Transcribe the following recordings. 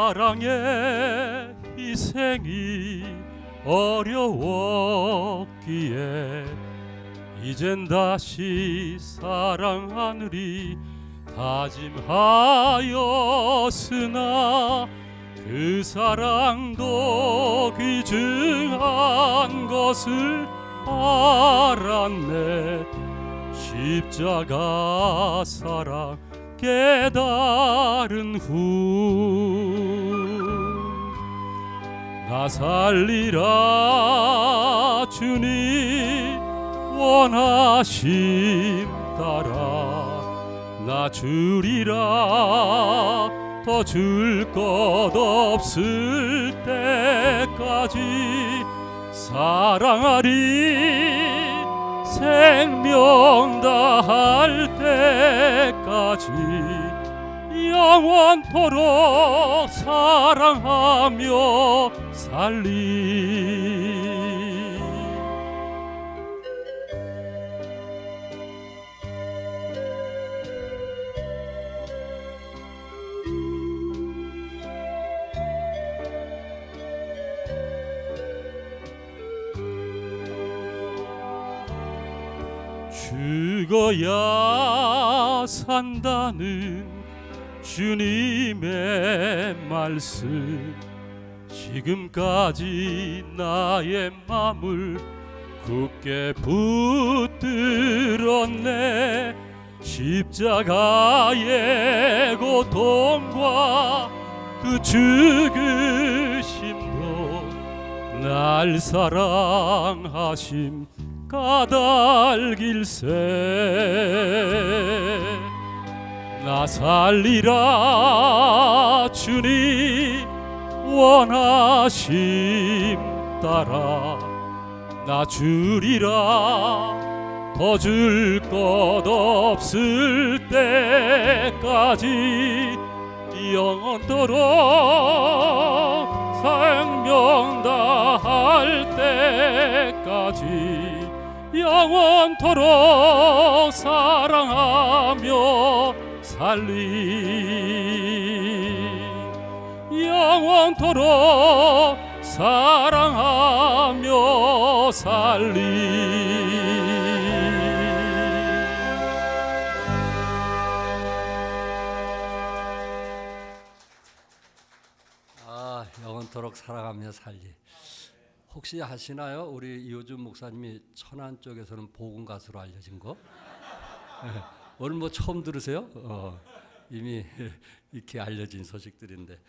사랑의 희생이 어려웠기에 이젠 다시 사랑하느리 다짐하였으나 그 사랑도 귀중한 것을 알았네. 십자가 사랑 깨달은 후 나 살리라 주님 원하심 따라 나 주리라 더 줄 것 없을 때까지 사랑하리 생명 다할 때까지 영원토록 사랑하며 살리. 죽어야 산다는 주님의 말씀 지금까지 나의 맘을 굳게 붙들었네. 십자가의 고통과 그 죽으심도 날 사랑하심 까닭일세. 나 살리라 주님 원하심 따라 나 주리라 더 줄 것 없을 때까지 영원토록 생명 다할 때까지 영원토록 사랑하며 살리. 영원토록 사랑하며 살리. 영원토록 사랑하며 살리. 혹시 아시나요? 우리 이호준 목사님이 천안 쪽에서는 복음 가수로 알려진 거? 오늘 뭐 처음 들으세요? 이미 이렇게 알려진 소식들인데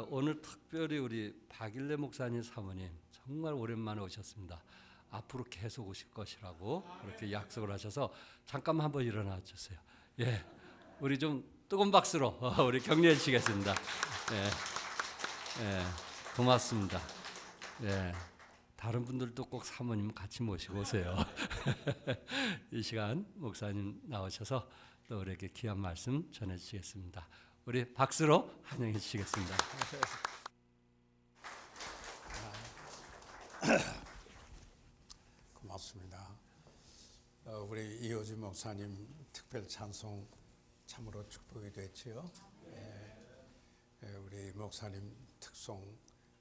오늘 특별히 우리 박일래 목사님 사모님 정말 오랜만에 오셨습니다. 앞으로 계속 오실 것이라고 그렇게 약속을 하셔서 잠깐만 한번 일어나 주세요. 예, 우리 좀 뜨거운 박수로 우리 격려해 주시겠습니다. 예, 예, 고맙습니다. 예, 다른 분들도 꼭 사모님 같이 모시고 오세요. 이 시간 목사님 나오셔서 또 우리에게 귀한 말씀 전해주시겠습니다. 우리 박수로 환영해 주시겠습니다. 고맙습니다. 우리 이호준 목사님 특별 찬송 참으로 축복이 됐지요. 우리 목사님 특송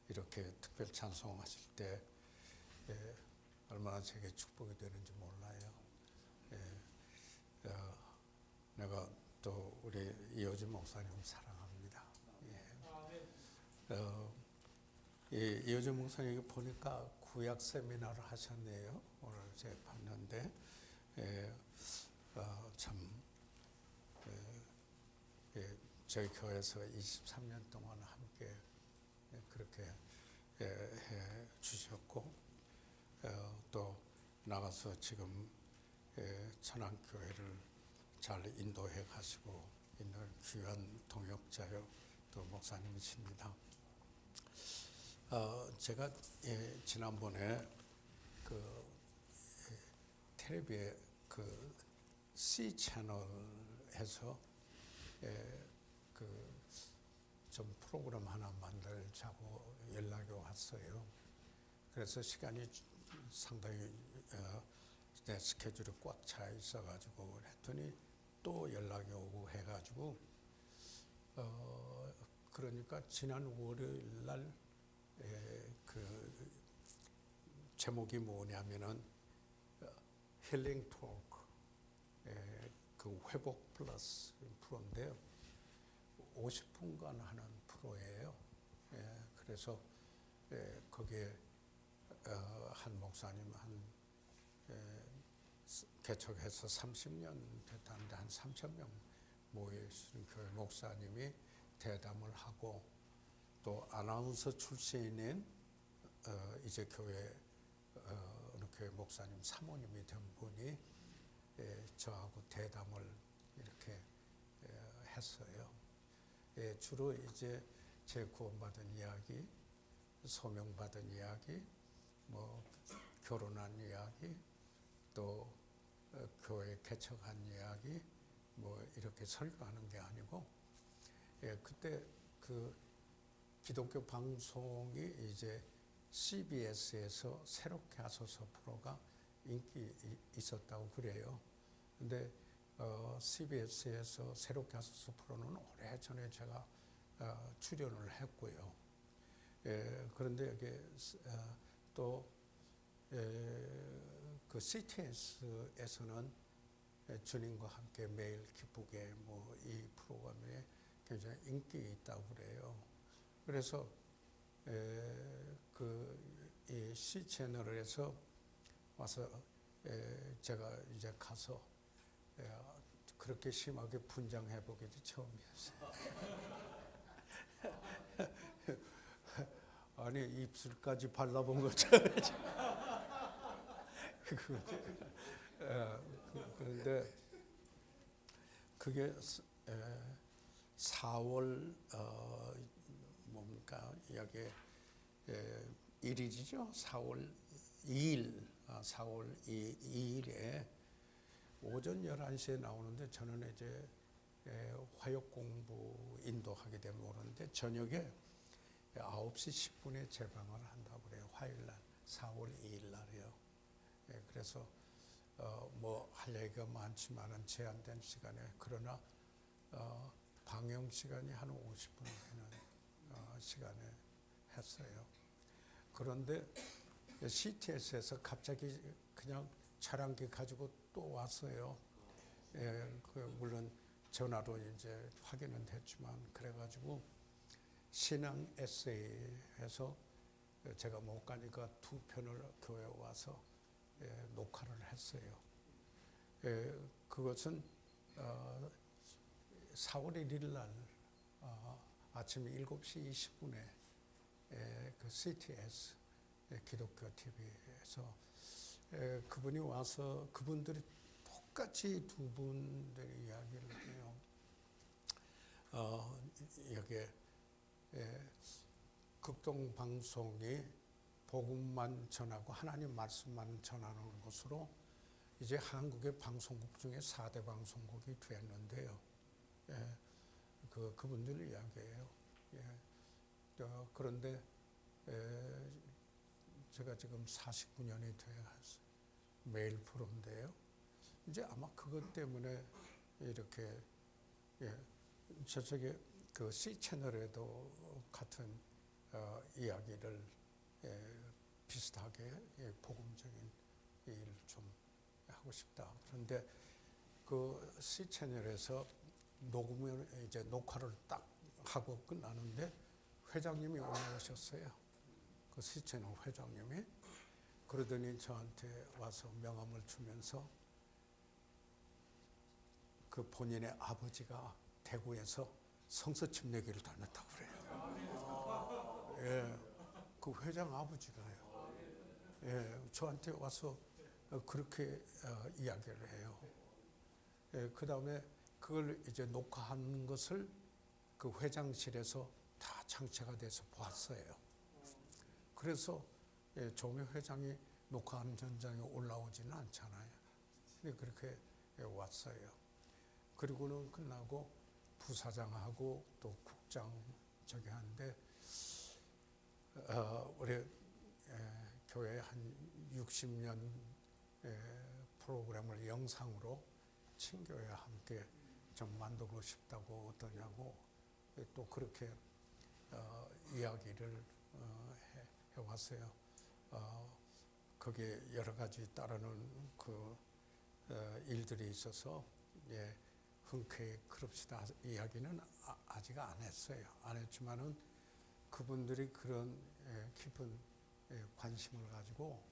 이렇게 특별 찬송하실 때 얼마나 제게 축복이 되는지 몰라요. 내가 또 우리 이호준 목사님 사랑합니다. 이호준 목사님 보니까 구약 세미나를 하셨네요. 오늘 제가 봤는데 참 저희 교회에서 23년 동안 함께 그렇게 해 주셨고 또 나가서 지금 천안교회를 잘 인도해 가시고 있는 귀한 동역자요 또 목사님이십니다. 제가 지난번에 그 텔레비에 그 C 채널에서 그 좀 프로그램 하나 만들자고 연락이 왔어요. 그래서 시간이 상당히 내 스케줄이 꽉 차 있어가지고 했더니 또 연락이 오고 해가지고 그러니까 지난 월요일 날 그 제목이 뭐냐면은 힐링 토크, 그 회복 플러스 프로인데요. 50분간 하는 프로예요. 그래서 거기에 한 목사님 개척해서 30년 됐다는데 한 3,000명 모여있는 교회 목사님이 대담을 하고, 또 아나운서 출신인 이제 교회 어느 교회 목사님 사모님이 된 분이 저하고 대담을 이렇게 했어요. 주로 이제 제 구원받은 이야기, 소명받은 이야기, 뭐 결혼한 이야기, 또 교회 개척한 이야기, 뭐 이렇게 설교하는 게 아니고, 그때 그 기독교 방송이 이제 CBS에서 새롭게 하소서 프로가 인기 있었다고 그래요. 근데 CBS에서 새롭게 하소서 프로는 오래전에 제가 출연을 했고요. 그런데 여기 또 그 CTS에서는 주님과 함께 매일 기쁘게 뭐 이 프로그램에 굉장히 인기 있다고 그래요. 그래서 이 C 채널에서 와서 제가 이제 가서 그렇게 심하게 분장해 보기도 처음이었어요. 아니 입술까지 발라본 것처럼. 그런데 그게 4월 뭡니까 여기 1일이죠. 4월 2일, 4월 2일에 오전 11시에 나오는데, 저는 이제 화역 공부 인도하게 되면 오는데 저녁에 9시 10분에 재방을 한다고 그래요. 화요일 날, 4월 2일 날이요. 그래서 뭐 할 얘기가 많지만은 제한된 시간에, 그러나 방영 시간이 한 50분 되는 시간에 했어요. 그런데 CTS에서 갑자기 그냥 촬영기 가지고 또 왔어요. 물론 전화로 이제 확인은 됐지만, 그래가지고 신앙 에세이에서 제가 못 가니까 2편을 교회에 와서 녹화를 했어요. 그것은 4월 1일 날 아침 7시 20분에 그 CTS 기독교 TV에서 그분이 와서, 그분들이 똑같이 두 분들이 이야기를 해요. 여기에 극동 방송이 복음만 전하고 하나님 말씀만 전하는 것으로 이제 한국의 방송국 중에 4대 방송국이 됐는데요. 그분들 이야기예요. 그런데 제가 지금 49년이 돼서 매일 프로인데요. 이제 아마 그것 때문에 이렇게 저쪽에 그 C 채널에도 같은 이야기를 비슷하게 복음적인 일을 좀 하고 싶다. 그런데 그 C 채널에서 녹음을 이제 녹화를 딱 하고 끝나는데 회장님이 올라오셨어요. 그 C 채널 회장님이. 그러더니 저한테 와서 명함을 주면서 그 본인의 아버지가 대구에서 성서 침례기를 다녔다고 그래요. 그 회장 아버지가요. 저한테 와서 그렇게 이야기를 해요. 그 다음에 그걸 이제 녹화한 것을 그 회장실에서 다 장치가 돼서 보았어요. 그래서 조미 회장이 녹화한 현장에 올라오지는 않잖아요. 근데 그렇게 왔어요. 그리고는 끝나고 부사장하고 또 국장 저기 하는데 우리 교회 한 60년 프로그램을 영상으로 친교회와 함께 좀 만들고 싶다고 어떠냐고 또 그렇게 이야기를 해왔어요. 거기에 여러 가지 따르는 일들이 있어서 흔쾌히 그럽시다 이야기는 아직 안 했어요. 안 했지만은 그분들이 그런 깊은 관심을 가지고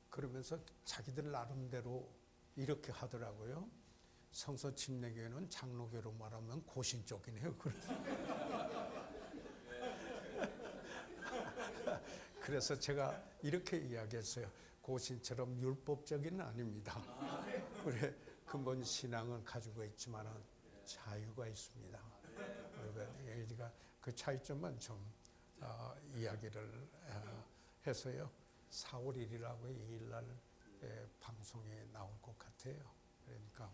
그러면서 자기들 나름대로 이렇게 하더라고요. 성서 침례교회는 장로교로 말하면 고신 쪽이네요. 그래서 제가 이렇게 이야기했어요. 고신처럼 율법적인 아닙니다. 그래 근본 신앙은 가지고 있지만은 자유가 있습니다. 그러니까 그 차이점만 좀 이야기를 해서요. 4월 1일하고 2일날 방송에 나올 것 같아요. 그러니까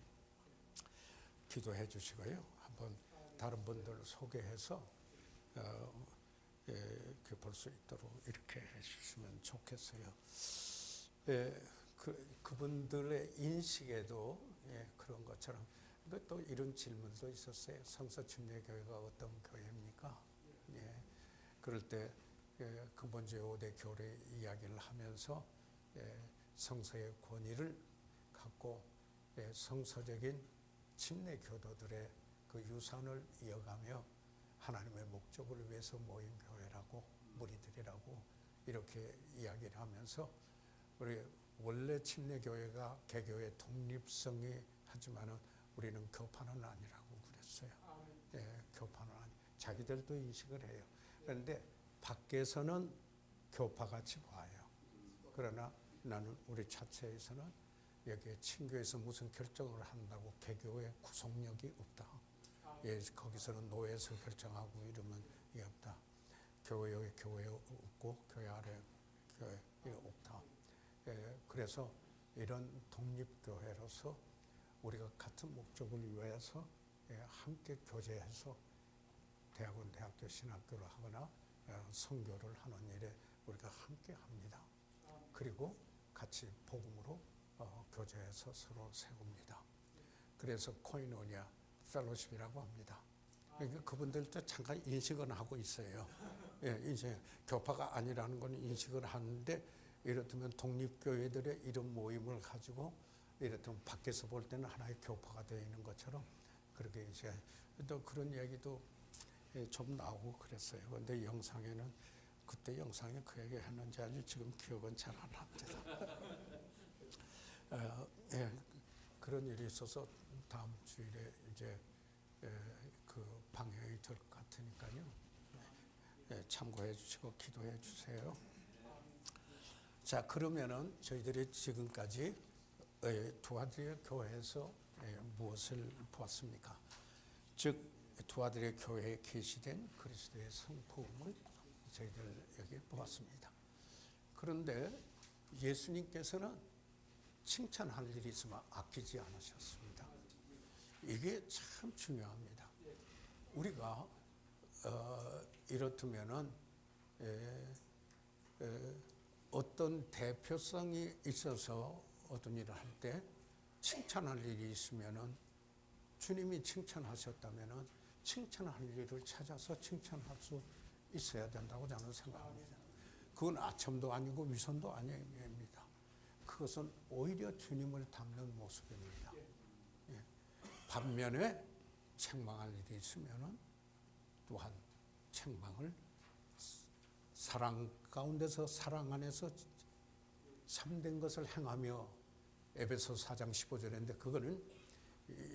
기도해 주시고요. 한번 다른 분들 소개해서 볼 수 있도록 이렇게 해주시면 좋겠어요. 그분들의 인식에도 그런 것처럼 또 이런 질문도 있었어요. 성서침례교회가 어떤 교회입니까? 그럴 때 근본주의 5대 교리 이야기를 하면서 성서의 권위를 갖고 성서적인 침례 교도들의 그 유산을 이어가며 하나님의 목적을 위해서 모인 교회라고 무리들이라고 이렇게 이야기를 하면서 우리 원래 침례 교회가 개교의 독립성이 하지만은 우리는 교파는 아니라고 그랬어요. 교파는 아니. 자기들도 인식을 해요. 그런데 밖에서는 교파같이 봐요. 그러나 나는 우리 자체에서는 여기에 친교에서 무슨 결정을 한다고 개교의 구속력이 없다. 거기서는 노예에서 결정하고 이러면 이게 없다. 교회 교회 없고 교회 아래 교회 없다. 그래서 이런 독립교회로서 우리가 같은 목적을 위해서 함께 교제해서 대학원, 대학교 신학교를 하거나 선교를 하는 일에 우리가 함께 합니다. 그리고 같이 복음으로 교제해서 서로 세웁니다. 그래서 코이노니아 펠로십이라고 합니다. 그분들도 잠깐 인식은 하고 있어요. 이제 교파가 아니라는 건 인식을 하는데 이렇다면 독립교회들의 이런 모임을 가지고 이렇다면 밖에서 볼 때는 하나의 교파가 되어 있는 것처럼 그렇게 이제 또 그런 이야기도 좀 나오고 그랬어요. 그런데 영상에는 그때 영상에 그 얘기 했는지 아주 지금 기억은 잘 안 납니다. 그런 일이 있어서 다음 주일에 이제 그 방영이 될 것 같으니까요. 참고해 주시고 기도해 주세요. 자, 그러면은 저희들이 지금까지 두아드리아 교회에서 무엇을 보았습니까? 즉 두아드리아 교회에 계시된 그리스도의 성품을 저희들 여기 보았습니다. 그런데 예수님께서는 칭찬할 일이 있으면 아끼지 않으셨습니다. 이게 참 중요합니다. 우리가 이렇다면은 어떤 대표성이 있어서 어떤 일을 할 때 칭찬할 일이 있으면은 주님이 칭찬하셨다면은 칭찬할 일을 찾아서 칭찬할 수 있어야 된다고 저는 생각합니다. 그건 아첨도 아니고 위선도 아닙니다. 그것은 오히려 주님을 닮는 모습입니다. 반면에 책망할 일이 있으면은 또한 책망을 사랑 가운데서 사랑 안에서 참된 것을 행하며 에베소 4장 15절인데 그거는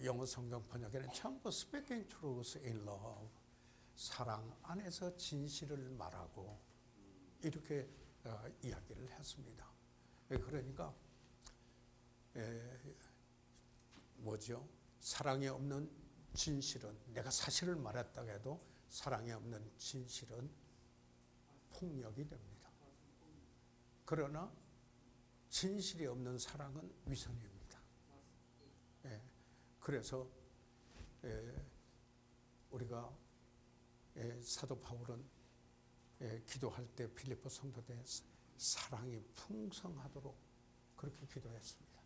영어 성경 번역에는 전부 speaking truth in love 사랑 안에서 진실을 말하고 이렇게 이야기를 했습니다. 그러니까 뭐죠? 사랑이 없는 진실은 내가 사실을 말했다고 해도 사랑이 없는 진실은 폭력이 됩니다. 그러나 진실이 없는 사랑은 위선입니다. 그래서 우리가 사도 바울은 기도할 때 빌립보 성도들의 사랑이 풍성하도록 그렇게 기도했습니다.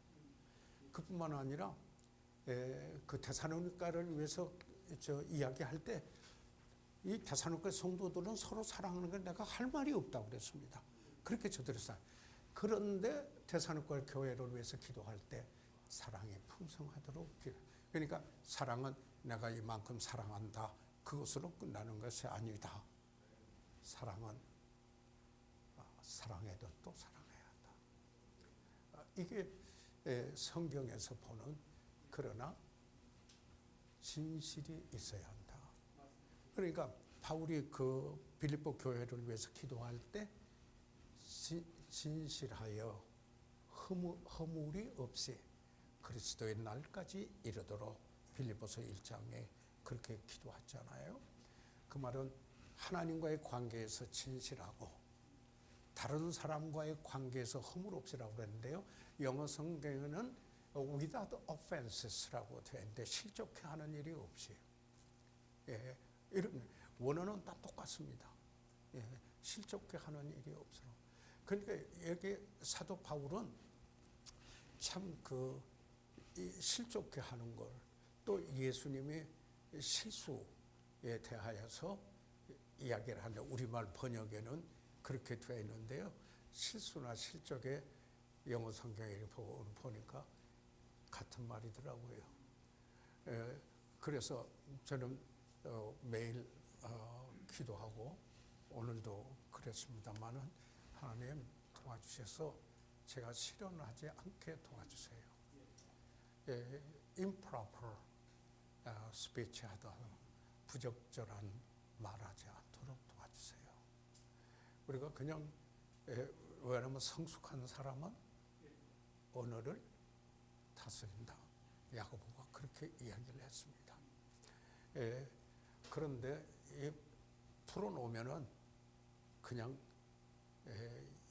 그뿐만 아니라 그 데살로니가를 위해서 이야기할 때 이 데살로니가 성도들은 서로 사랑하는 걸 내가 할 말이 없다고 그랬습니다. 그렇게 저들이 그런데 데살로니가 교회를 위해서 기도할 때 사랑이 풍성하도록 그러니까 사랑은 내가 이만큼 사랑한다 그것으로 끝나는 것이 아니다. 사랑은 사랑해도 또 사랑해야 한다. 이게 성경에서 보는 그러나 진실이 있어야 한다. 그러니까 바울이 그 빌립보 교회를 위해서 기도할 때 진실하여 허물이 없이 그리스도의 날까지 이르도록 빌립보서 1장에 그렇게 기도했잖아요. 그 말은 하나님과의 관계에서 진실하고 다른 사람과의 관계에서 허물 없이라고 그랬는데요. 영어 성경에는 without offenses라고 되어 있는데 실족해 하는 일이 없이 이런 원어는 다 똑같습니다. 실족해 하는 일이 없어. 그러니까 여기 사도 바울은 참 실족해 하는 걸 또 예수님이 실수에 대하여서 이야기를 하는데 우리말 번역에는 그렇게 되어 있는데요. 실수나 실족에 영어 성경에 보니까 같은 말이더라고요. 그래서 저는 매일 기도하고 오늘도 그랬습니다만은 하나님 도와주셔서 제가 실현하지 않게 도와주세요. improper speech 하다 부적절한 말하지 않도록 도와주세요. 우리가 그냥 왜냐하면 성숙한 사람은 언어를 다스린다. 야고보가 그렇게 이야기를 했습니다. 그런데 풀어놓으면은 그냥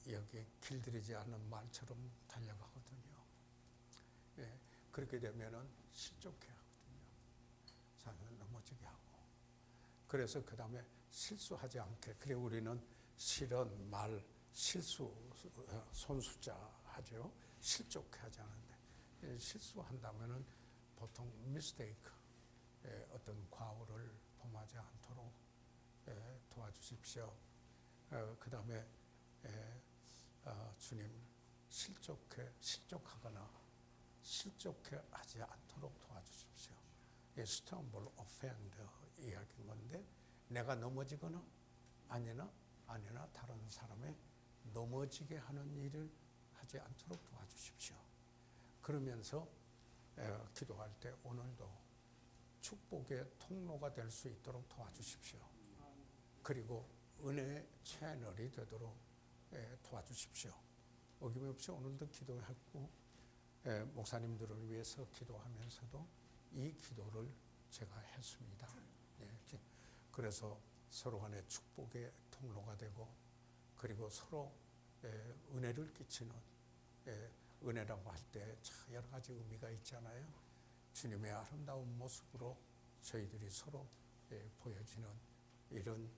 여기에 길들이지 않는 말처럼 달려가거든요. 그렇게 되면은 실족해 하거든요. 사람을 넘어지게 하고. 그래서 그 다음에 실수하지 않게. 그래 우리는 실언, 말, 실수, 손수자 하죠. 실족해 하지 않는데 실수한다면은 보통 mistake, 어떤 과오를 범하지 않도록 도와주십시오. 그 다음에 주님 실족하거나 실족해 하지 않도록 도와주십시오. stumble, offend 이야기인 건데 내가 넘어지거나 아니나 다른 사람의 넘어지게 하는 일을 하지 않도록 도와주십시오. 그러면서 기도할 때 오늘도 축복의 통로가 될 수 있도록 도와주십시오. 그리고 은혜의 채널이 되도록 도와주십시오. 어김없이 오늘도 기도했고 목사님들을 위해서 기도하면서도 이 기도를 제가 했습니다. 그래서 서로 간에 축복의 통로가 되고 그리고 서로 은혜를 끼치는 은혜라고 할 때 여러 가지 의미가 있잖아요. 주님의 아름다운 모습으로 저희들이 서로 보여지는 이런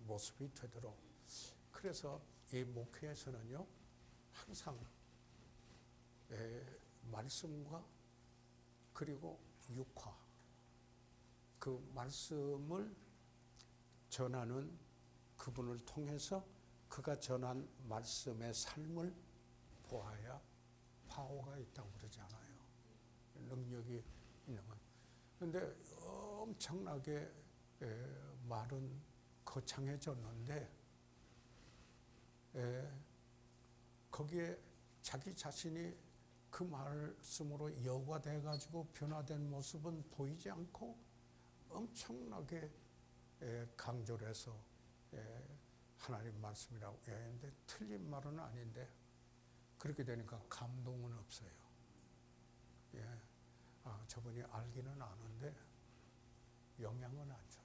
모습이 되도록. 그래서 이 목회에서는요 항상 말씀과 그리고 육화 그 말씀을 전하는 그분을 통해서 그가 전한 말씀의 삶을 보아야 파워가 있다고 그러잖아요. 능력이 있는 건. 그런데 엄청나게 말은 거창해졌는데 거기에 자기 자신이 그 말씀으로 여과돼 가지고 변화된 모습은 보이지 않고 엄청나게 강조를 해서 하나님 말씀이라고 했는데 틀린 말은 아닌데 그렇게 되니까 감동은 없어요. 저분이 알기는 아는데 영향은 안 줘요.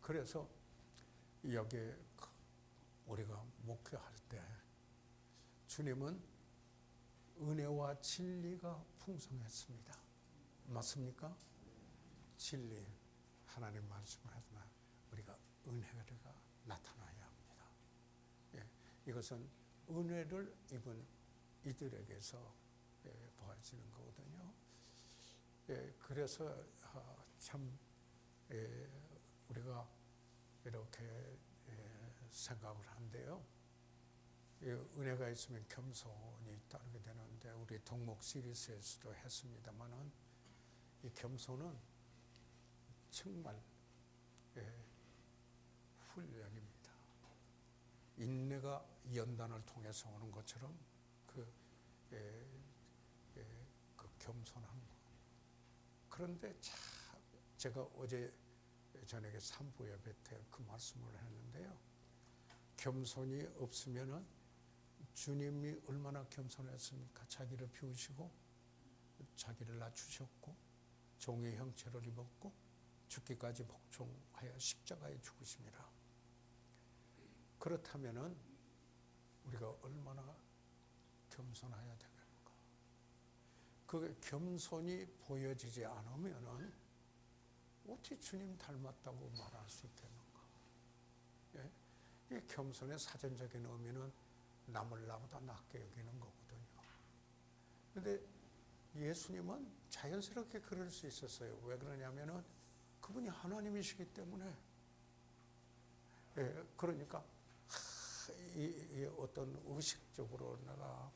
그래서 여기에 우리가 목회할 때 주님은 은혜와 진리가 풍성했습니다. 맞습니까? 진리, 하나님 말씀을 하지만 우리가 은혜가 나타나야 합니다. 이것은 은혜를 입은 이들에게서 보여지는 거거든요. 그래서 참 우리가 이렇게 생각을 한데요. 은혜가 있으면 겸손이 따르게 되는데 우리 덕목 시리즈에서도 했습니다마는 이 겸손은 정말 훈련입니다. 인내가 연단을 통해서 오는 것처럼 그 겸손한 거. 그런데 제가 어제 저녁에 산부 예배 때 그 말씀을 했는데요. 겸손이 없으면은 주님이 얼마나 겸손했습니까? 자기를 비우시고 자기를 낮추셨고 종의 형체를 입었고 죽기까지 복종하여 십자가에 죽으심이라. 그렇다면은 우리가 얼마나 겸손해야 되겠는가? 그 겸손이 보여지지 않으면은 어떻게 주님 닮았다고 말할 수 있겠는가? 예? 이 겸손의 사전적인 의미는 남을 나보다 낮게 여기는 거거든요. 그런데 예수님은 자연스럽게 그럴 수 있었어요. 왜 그러냐면은 그분이 하나님이시기 때문에. 그러니까 이 어떤 의식적으로 내가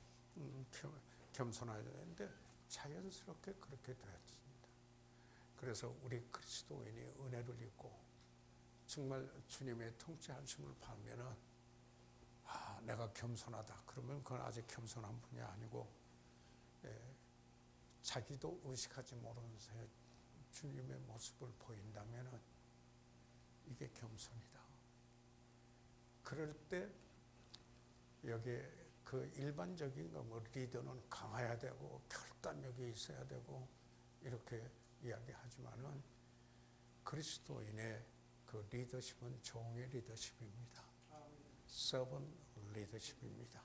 겸손해야 되는데 자연스럽게 그렇게 되었습니다. 그래서 우리 그리스도인이 은혜를 입고 정말 주님의 통치하심을 받으면은 내가 겸손하다. 그러면 그건 아직 겸손한 분이 아니고 자기도 의식하지 모르는 사이에 주님의 모습을 보인다면은 이게 겸손이다. 그럴 때 여기에 그 일반적인 거 뭐 리더는 강해야 되고 결단력이 있어야 되고 이렇게 이야기하지만은 그리스도인의 그 리더십은 종의 리더십입니다. 서번 리더십입니다.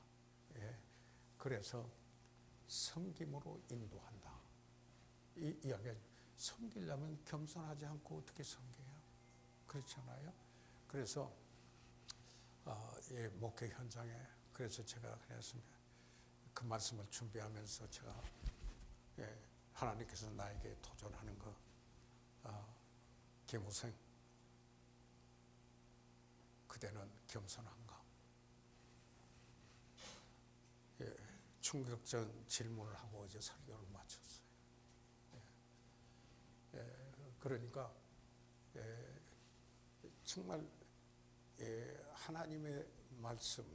그래서 섬김으로 인도한다. 이 이야기가 섬기려면 겸손하지 않고 어떻게 섬겨요? 그렇잖아요. 그래서 목회 현장에 그래서 제가 그랬습니다. 그 말씀을 준비하면서 제가 하나님께서 나에게 도전하는 거 김우생 그대는 겸손한가? 충격적 질문을 하고 이제 설교를 마쳤어요. 그러니까 정말 하나님의 말씀,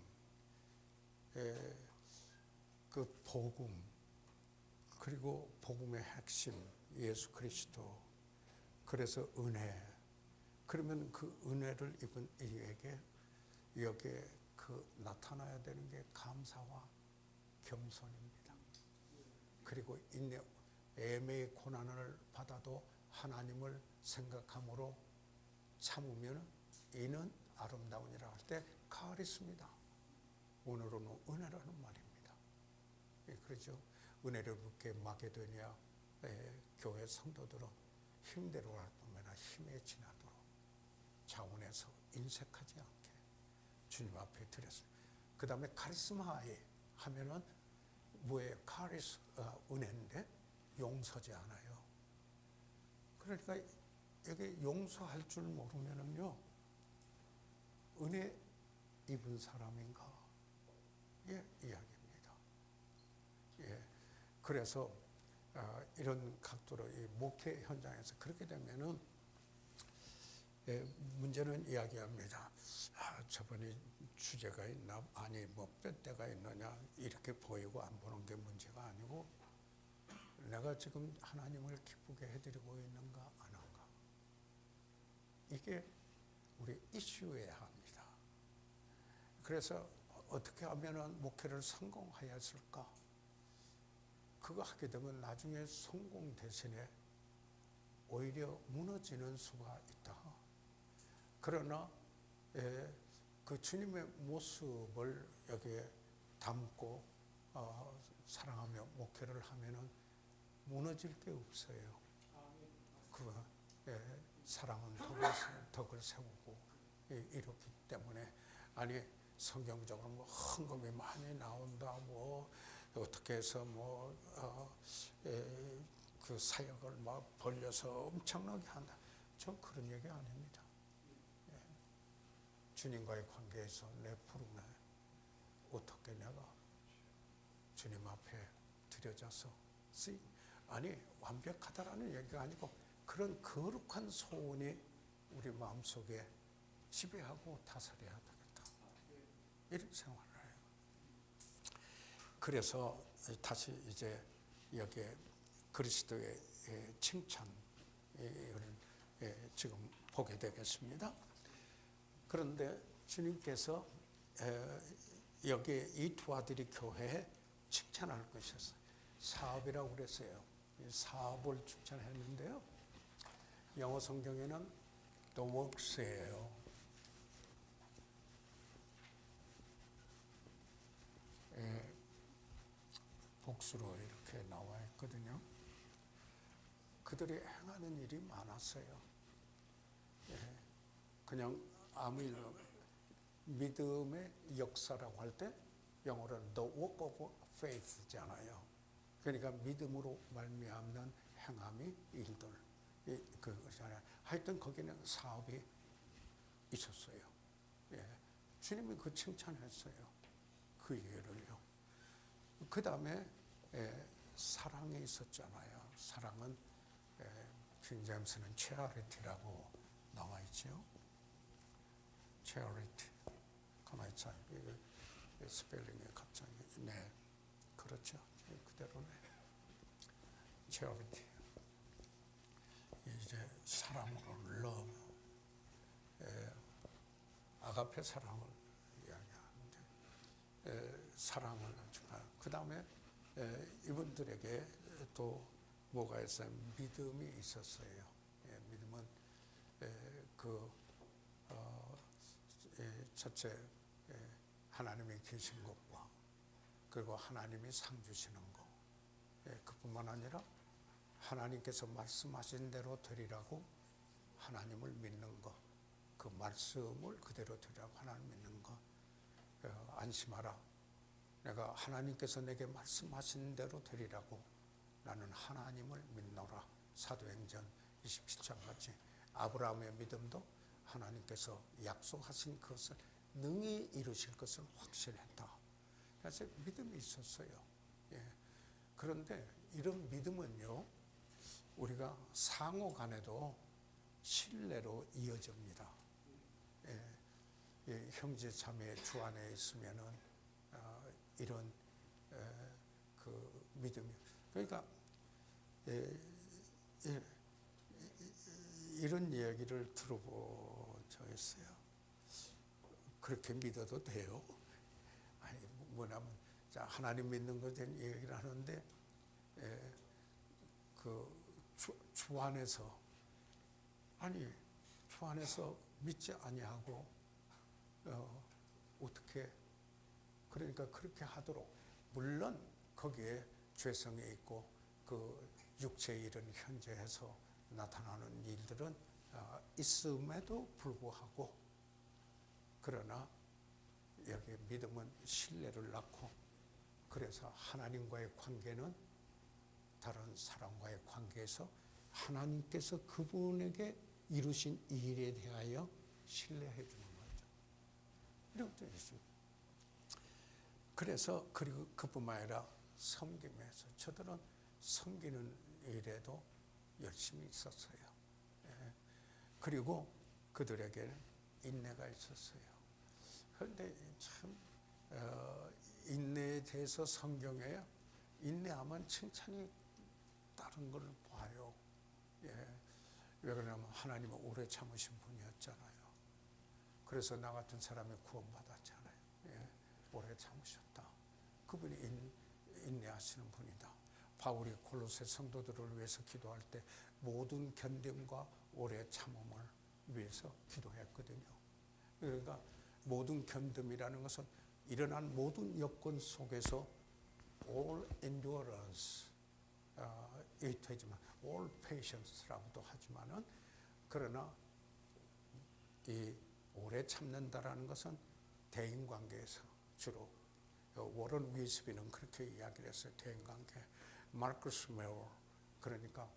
그 복음, 그리고 복음의 핵심 예수 그리스도, 그래서 은혜. 그러면 그 은혜를 입은 이에게 여기에 그 나타나야 되는 게 감사와 겸손입니다. 그리고 인내, 애매의 고난을 받아도 하나님을 생각함으로 참으면 이는 아름다우니라 할 때 카리스입니다. 오늘은 은혜라는 말입니다. 그렇죠. 은혜를 붙게 마게도냐 교회 성도들은 힘대로 할 뿐만 아니라 힘에 지나도록 자원해서 인색하지 않게 주님 앞에 드렸습니다. 그 다음에 카리스마에 하면은 뭐예요? 은혜인데 용서지 않아요. 그러니까 여기 용서할 줄 모르면은요, 은혜 입은 사람인가? 이야기입니다. 그래서 이런 각도로 이 목회 현장에서 그렇게 되면은 문제는 이야기합니다. 저번에 주제가 있나? 아니 뭐 뼈대가 있느냐? 이렇게 보이고 안 보는 게 문제가 아니고 내가 지금 하나님을 기쁘게 해드리고 있는가 안 한가? 이게 우리 이슈여야 합니다. 그래서 어떻게 하면은 목회를 성공하였을까? 그거 하게 되면 나중에 성공 대신에 오히려 무너지는 수가 있다. 그러나 그 주님의 모습을 여기에 담고 사랑하며 목회를 하면은 무너질 게 없어요. 그 사랑은 덕을 세우고 이렇기 때문에 아니 성경적으로 뭐 헌금이 많이 나온다 뭐 어떻게 해서 뭐 그 사역을 막 벌려서 엄청나게 한다. 전 그런 얘기 아닙니다. 예. 주님과의 관계에서 내 부름에 어떻게 내가 주님 앞에 드려져서 아니 완벽하다라는 얘기가 아니고 그런 거룩한 소원이 우리 마음속에 지배하고 다스려야 되겠다. 이런 생활을 해요. 그래서 다시 이제 여기에 그리스도의 칭찬을 지금 보게 되겠습니다. 그런데 주님께서 여기에 이 두 아들이 교회에 칭찬할 것이었어요. 사업이라고 그랬어요. 사업을 칭찬했는데요. 영어 성경에는 the works예요. 복수로 이렇게 나와 있거든요. 그들이 행하는 일이 많았어요. 그냥 아무 일로 믿음의 역사라고 할 때 영어로는 the work of faith잖아요. 그러니까 믿음으로 말미암는 행함이 일들 그거잖아요. 하여튼 거기는 사업이 있었어요. 주님이 그 칭찬했어요. 그 예를요. 그 다음에 사랑이 있었잖아요. 사랑은 킹제임스는 charity라고 나와 있죠. charity. 가만히 있자. 스펠링이 갑자기 네 그렇죠. 그대로네. charity. 이제 사랑으로 love. 아가페 사랑을 이야기하는데 사랑을 그 다음에 이분들에게 또 뭐가 있어요? 믿음이 있었어요. 믿음은 첫째 하나님이 계신 것과 그리고 하나님이 상 주시는 것 그뿐만 아니라 하나님께서 말씀하신 대로 되리라고 하나님을 믿는 것 그 말씀을 그대로 되리라고 하나님 믿는 것 안심하라. 내가 하나님께서 내게 말씀하신 대로 되리라고 나는 하나님을 믿노라. 사도행전 27장 같이 아브라함의 믿음도 하나님께서 약속하신 것을 능히 이루실 것을 확신했다. 그래서 믿음이 있었어요. 그런데 이런 믿음은요, 우리가 상호 간에도 신뢰로 이어집니다. 형제 자매 주 안에 있으면은 이런 그 믿음이 그러니까 이런 이야기를 들어본 적 있어요. 그렇게 믿어도 돼요? 아니 뭐냐면 자 하나님 믿는 것에 대한 얘기를 하는데 그 주 안에서 아니 주 안에서 믿지 아니하고 어떻게 그러니까 그렇게 하도록 물론 거기에 죄성이 있고 그 육체의 일은 현재에서 나타나는 일들은 있음에도 불구하고 그러나 여기 믿음은 신뢰를 낳고 그래서 하나님과의 관계는 다른 사람과의 관계에서 하나님께서 그분에게 이루신 일에 대하여 신뢰해 주는 거죠. 이런 것도 있습니다. 그래서 그리고 그뿐만 아니라 섬김에서 저들은 섬기는 일에도 열심히 있었어요. 그리고 그들에게는 인내가 있었어요. 그런데 참 인내에 대해서 성경에 인내하면 칭찬이 다른 걸 봐요. 왜 그러냐면 하나님은 오래 참으신 분이었잖아요. 그래서 나 같은 사람이 구원받았잖아요. 오래 참으셨다. 그분이 인내하시는 분이다. 바울이 골로새 성도들을 위해서 기도할 때 모든 견딤과 오래 참음을 위해서 기도했거든요. 그러니까 모든 견딤이라는 것은 일어난 모든 여건 속에서 all endurance 이 되지만 all patience라고도 하지만은 그러나 이 오래 참는다라는 것은 대인 관계에서 주로 워런 위스비는 그렇게 이야기를 했어요. 대인 관계. 마르커스 메어 그러니까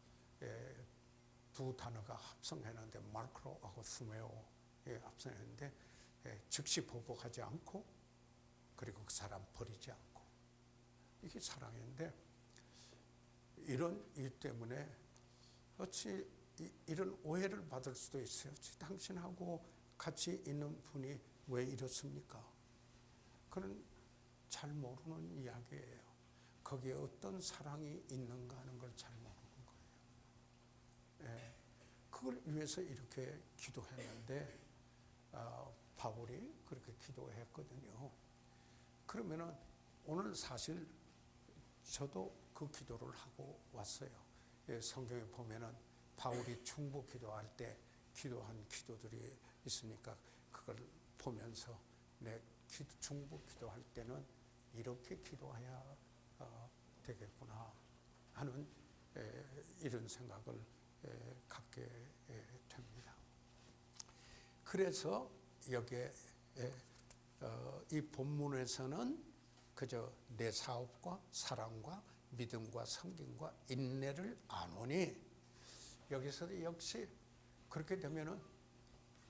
두 단어가 합성했는데 마크로하고 스메오 합성했는데 즉시 보복하지 않고 그리고 그 사람 버리지 않고 이게 사랑인데 이런 이유 때문에 어찌 이런 오해를 받을 수도 있어요. 당신하고 같이 있는 분이 왜 이렇습니까? 그런 잘 모르는 이야기예요. 거기에 어떤 사랑이 있는가 하는 걸 잘 모르는 거예요. 그걸 위해서 이렇게 기도했는데 바울이 그렇게 기도했거든요. 그러면은 오늘 사실 저도 그 기도를 하고 왔어요. 성경에 보면은 바울이 중보 기도할 때 기도한 기도들이 있으니까 그걸 보면서 내 중보 기도할 때는 이렇게 기도해야 되겠구나 하는 이런 생각을 갖게 됩니다. 그래서 여기에 이 본문에서는 그저 내 사업과 사랑과 믿음과 섬김과 인내를 아노니 여기서도 역시 그렇게 되면은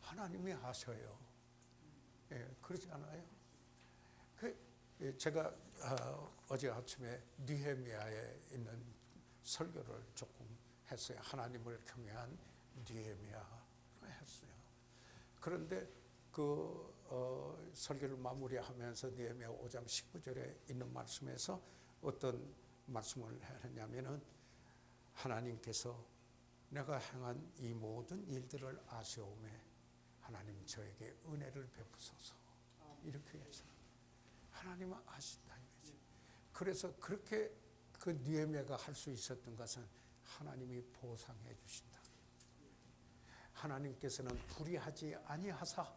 하나님이 하셔요. 그렇지 않아요? 제가 어제 아침에 느헤미야에 있는 설교를 조금 했어요. 하나님을 경외한 느헤미야 했어요. 그런데 그 설교를 마무리하면서 느헤미야 5장 19절에 있는 말씀에서 어떤 말씀을 했냐면은 하나님께서 내가 행한 이 모든 일들을 아시오매 하나님 저에게 은혜를 베푸소서 이렇게 해서 하나님은 아신다 이거지. 그래서 그렇게 그 느헤미야가 할 수 있었던 것은 하나님이 보상해 주신다. 하나님께서는 불의하지 아니하사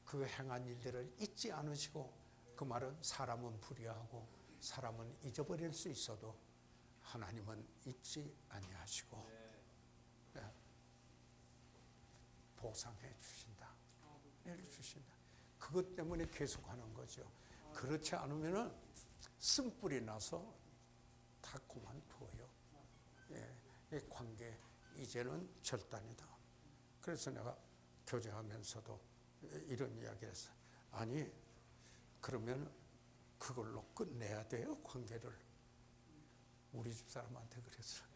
그 행한 일들을 잊지 않으시고 그 말은 사람은 불의하고 사람은 잊어버릴 수 있어도 하나님은 잊지 아니하시고 보상해 주신다. 내려주신다. 그것 때문에 계속하는 거죠. 그렇지 않으면은 쓴뿔이 나서 다 그만둬요. 이 관계 이제는 절단이다. 그래서 내가 교제하면서도 이런 이야기를 했어요. 아니 그러면 그걸로 끝내야 돼요 관계를. 우리 집 사람한테 그랬어요.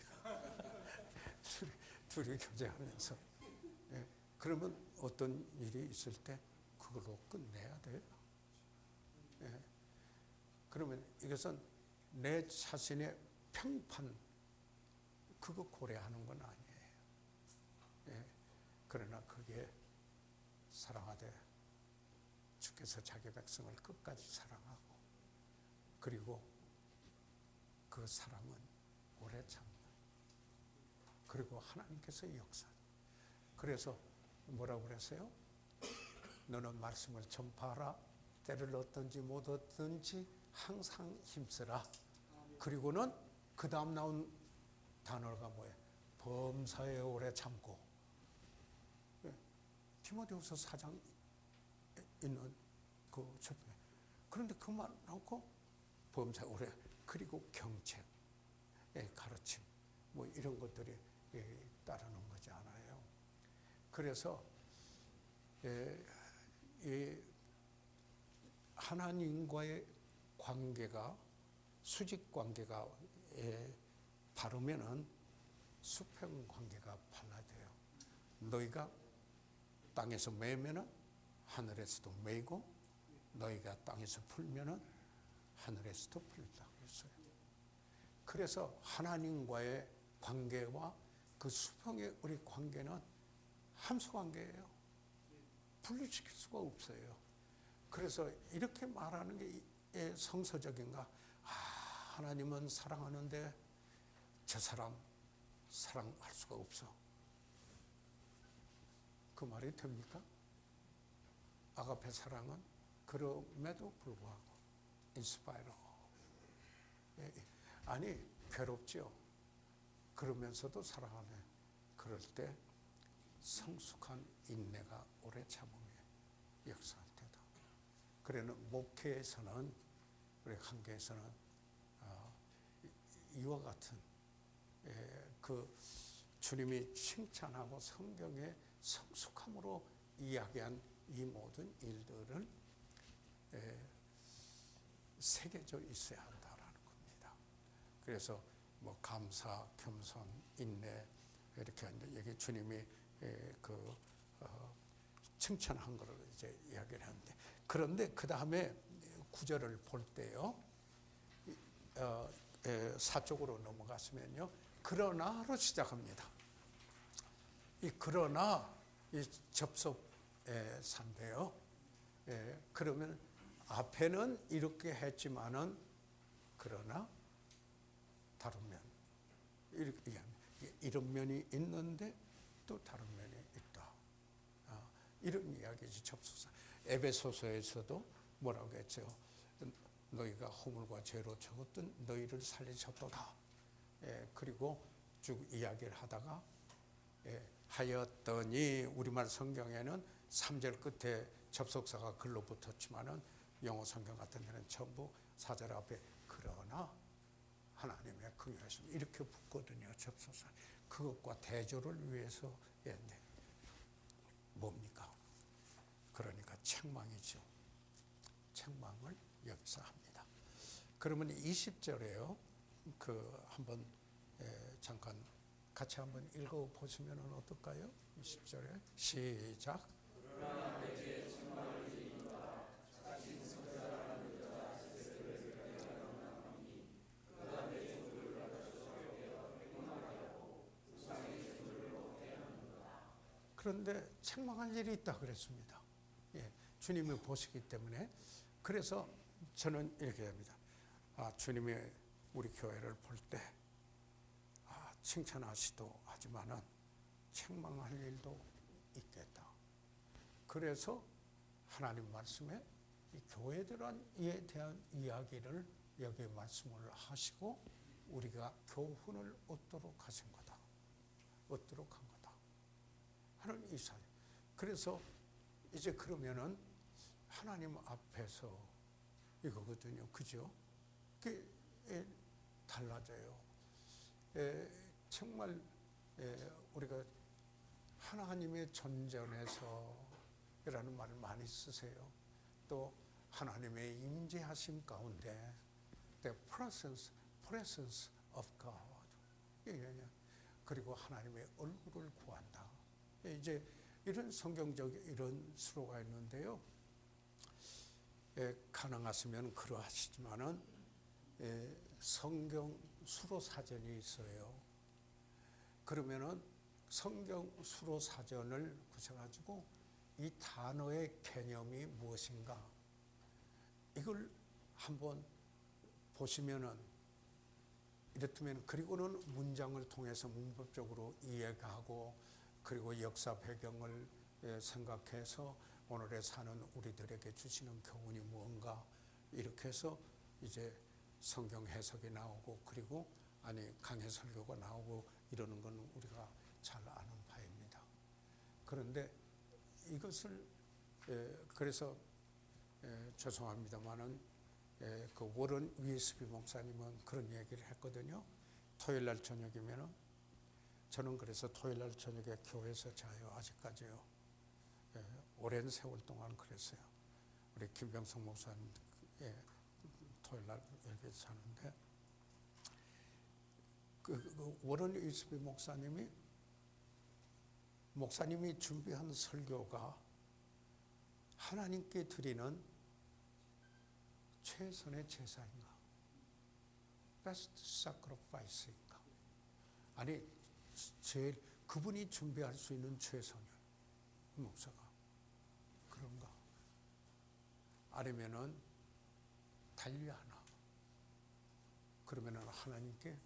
둘이 교제하면서 그러면 어떤 일이 있을 때 그걸로 끝내야 돼요. 그러면 이것은 내 자신의 평판 그거 고려하는 건 아니에요. 그러나 그게 사랑하되 주께서 자기 백성을 끝까지 사랑하고 그리고 그 사랑은 오래 참는 그리고 하나님께서 역사. 그래서 뭐라고 그랬어요? 너는 말씀을 전파하라. 때를 얻든지 못 얻든지 항상 힘쓰라. 그리고는 그 다음 나온 단어가 뭐예요? 범사에 오래 참고. 디모데후서 4장 있는 그 첫. 그런데 그 말 놓고 범사에 오래 그리고 경책, 가르침 뭐 이런 것들이 따르는 거지 않아요. 그래서 하나님과의 관계가 수직 관계가 바르면은 수평 관계가 발라져요. 너희가 땅에서 매면은 하늘에서도 매고 너희가 땅에서 풀면은 하늘에서도 풀다고 했어요. 그래서 하나님과의 관계와 그 수평의 우리 관계는 함수 관계예요. 분리시킬 수가 없어요. 그래서 이렇게 말하는 게 성서적인가? 하나님은 사랑하는데 저 사람 사랑할 수가 없어. 그 말이 됩니까? 아가페 사랑은 그럼에도 불구하고 인스파이러. 아니 괴롭죠. 그러면서도 사랑하네. 그럴 때 성숙한 인내가 오래 참음에 역사할 때다. 그래는 목회에서는 우리 관계에서는 이와 같은 그 주님이 칭찬하고 성경의 성숙함으로 이야기한 이 모든 일들은 새겨져 있어야 한다라는 겁니다. 그래서 뭐 감사, 겸손, 인내 이렇게 여기 주님이 칭찬한 것을 이제 이야기를 하는데, 그런데 그 다음에 구절을 볼 때요, 4쪽으로 넘어갔으면요, 그러나로 시작합니다. 이 그러나 이 접속사인데요. 그러면 앞에는 이렇게 했지만은 그러나 다른 면, 이런 면이 있는데 또 다른 면이 있다. 이런 이야기지 접속사. 에베소서에서도 뭐라고 했죠? 너희가 허물과 죄로 적었던 너희를 살리셨도다. 그리고 쭉 이야기를 하다가 하였더니, 우리말 성경에는 3절 끝에 접속사가 글로 붙었지만은 영어 성경 같은 데는 전부 4절 앞에 그러나 하나님의 긍휼하심 이렇게 붙거든요. 접속사. 그것과 대조를 위해서 했는데 뭡니까? 그러니까 책망이죠. 책망을 여기서 합니다. 그러면 20절에요. 한번 잠깐 같이 한번 읽어 보시면 어떨까요? 20절에 시작. 그런데 책망할 일이 있다 그랬습니다. 주님이 보시기 때문에. 그래서 저는 이렇게 합니다. 주님이 우리 교회를 볼 때 칭찬하시도 하지만은 책망할 일도 있겠다. 그래서 하나님 말씀에 이 교회들에 대한 이야기를 여기에 말씀을 하시고 우리가 교훈을 얻도록 하신 거다. 얻도록 한 거다. 하는 이 사실. 그래서 이제 그러면은 하나님 앞에서 이거거든요. 그죠? 그게 달라져요. 정말 우리가 하나님의 전전에서 이라는 말을 많이 쓰세요. 또 하나님의 임재하심 가운데 the presence of God. 그리고 하나님의 얼굴을 구한다. 이제 이런 성경적 이런 수로가 있는데요. 가능하시면 그러하시지만은 성경 수로 사전이 있어요. 그러면은 성경 수로 사전을 구해가지고 이 단어의 개념이 무엇인가 이걸 한번 보시면은 이렇다면, 그리고는 문장을 통해서 문법적으로 이해하고 그리고 역사 배경을 생각해서 오늘에 사는 우리들에게 주시는 교훈이 무언가 이렇게 해서 이제 성경 해석이 나오고 그리고 강해 설교가 나오고 이러는 건 우리가 잘 아는 바입니다. 그런데 이것을 그래서 죄송합니다만은 그 워런 USB 목사님은 그런 얘기를 했거든요. 토요일 날 저녁이면은 저는 그래서 토요일 날 저녁에 교회에서 자요. 아직까지요. 오랜 세월 동안 그랬어요. 우리 김병성 목사님 토요일 날 여기 사는데 그 워런 USB 목사님이 준비한 설교가 하나님께 드리는 최선의 제사인가? best sacrifice인가? 제일 그분이 준비할 수 있는 최선이요. 목사가 그런가? 아니면은 달리 하나? 그러면은 하나님께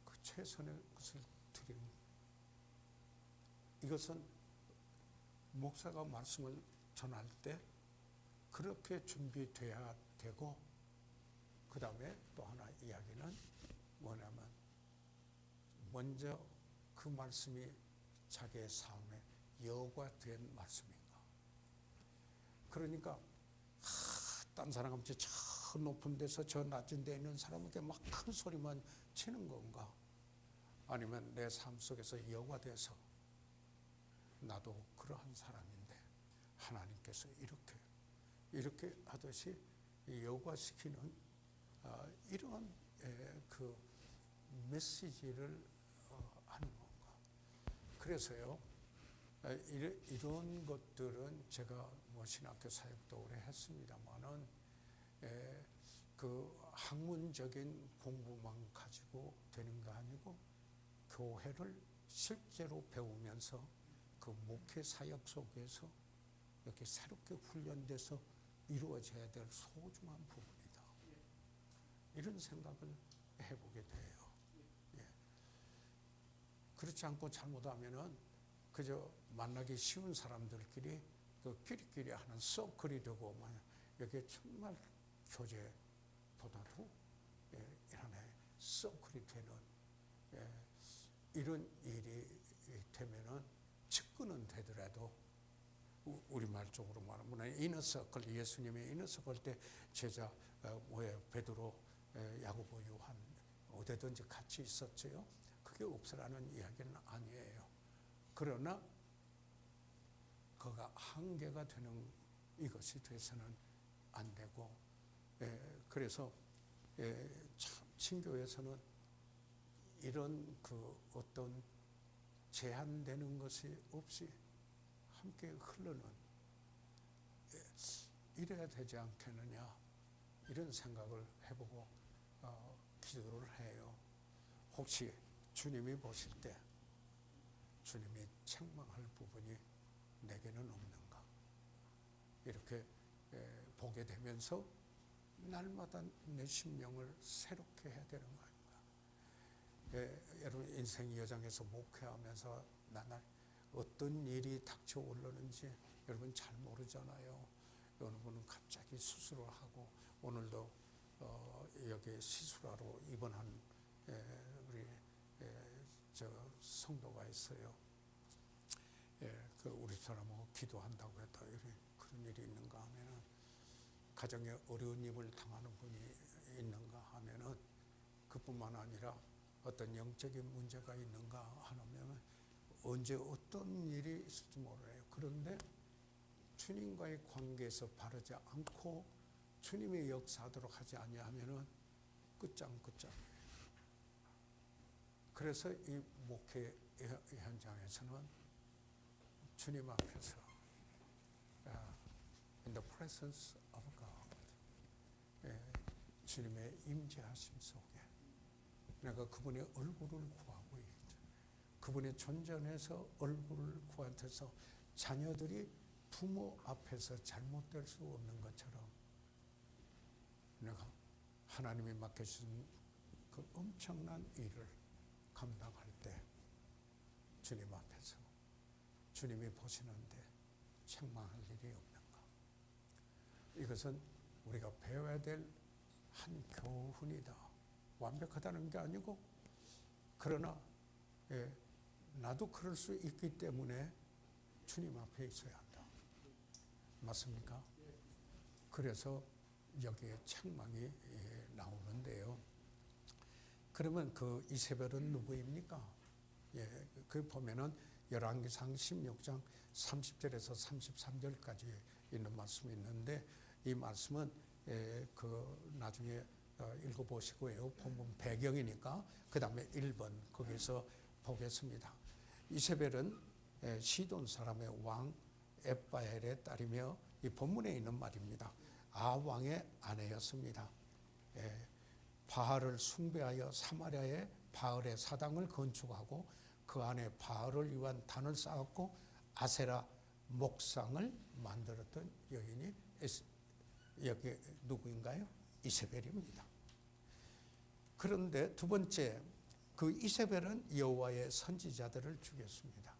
그 최선의 것을 드리는. 이것은 목사가 말씀을 전할 때 그렇게 준비돼야 되고, 그 다음에 또 하나 이야기는 뭐냐면 먼저 그 말씀이 자기의 삶에 여과된 말씀인가. 그러니까 딴 사람같이 높은 데서 저 낮은 데 있는 사람에게 막 큰 소리만 치는 건가? 아니면 내 삶 속에서 여호와돼서 나도 그러한 사람인데 하나님께서 이렇게 하듯이 여호와시키는 이러한 그 메시지를 하는 건가? 그래서요, 이런 것들은 제가 뭐 신학교 사역도 오래 했습니다만은 그 학문적인 공부만 가지고 되는 거 아니고 교회를 실제로 배우면서 그 목회 사역 속에서 이렇게 새롭게 훈련돼서 이루어져야 될 소중한 부분이다. 이런 생각을 해보게 돼요. 예. 그렇지 않고 잘못하면은 그저 만나기 쉬운 사람들끼리 그 끼리끼리 하는 서클이 되고 이게 정말 교제보다도 하나의 서클이 되는 이런 일이 되면은 측근은 되더라도 우리말 쪽으로 말하면 이너서클, 예수님의 이너서클 때 제자 베드로, 야고보, 요한 어디든지 같이 있었죠. 그게 없으라는 이야기는 아니에요. 그러나 그가 한계가 되는 이것이 돼서는 안 되고, 그래서 참 친교에서는 이런 그 어떤 제한되는 것이 없이 함께 흐르는 이래야 되지 않겠느냐 이런 생각을 해보고 기도를 해요. 혹시 주님이 보실 때 주님이 책망할 부분이 내게는 없는가? 이렇게 보게 되면서 날마다 내 심령을 새롭게 해야 되는 거 아닌가? 여러분 인생 여정에서 목회하면서 나날 어떤 일이 닥쳐 오르는지 여러분 잘 모르잖아요. 어느 분은 갑자기 수술을 하고 오늘도 여기 시술하러 입원한 우리 저 성도가 있어요. 그 우리 사람하고 기도한다고 했다. 그런 일이 있는가 하면은 가정에 어려운 일을 당하는 분이 있는가 하면은 그뿐만 아니라 어떤 영적인 문제가 있는가 하면 언제 어떤 일이 있을지 몰라요. 그런데 주님과의 관계에서 바르지 않고 주님의 역사하도록 하지 아니하면은 끝장이에요. 그래서 이 목회 현장에서는 주님 앞에서 in the presence of God, 주님의 임재하심 속에 내가 그분의 얼굴을 구하고 있죠. 그분의 존전에서 얼굴을 구한테서 자녀들이 부모 앞에서 잘못될 수 없는 것처럼 내가 하나님이 맡겨주신 그 엄청난 일을 감당할 때 주님 앞에서 주님이 보시는데 책망할 일이 없는가? 이것은 우리가 배워야 될 한 교훈이다. 완벽하다는 게 아니고 그러나 나도 그럴 수 있기 때문에 주님 앞에 있어야 한다. 맞습니까? 그래서 여기에 책망이 나오는데요. 그러면 그 이세벨은 누구입니까? 그 보면은 열왕기상 16장 30절에서 33절까지 있는 말씀이 있는데 이 말씀은 그 나중에 읽어보시고요. 본문 배경이니까 그 다음에 1번 거기서 보겠습니다. 이세벨은 시돈 사람의 왕 엣바엘의 딸이며 이 본문에 있는 말입니다. 아왕의 아내였습니다. 바알을 숭배하여 사마리아에 바알의 사당을 건축하고 그 안에 바알을 위한 단을 쌓았고 아세라 목상을 만들었던 여인이 여기 누구인가요? 이세벨입니다. 그런데 두 번째, 그 이세벨은 여호와의 선지자들을 죽였습니다.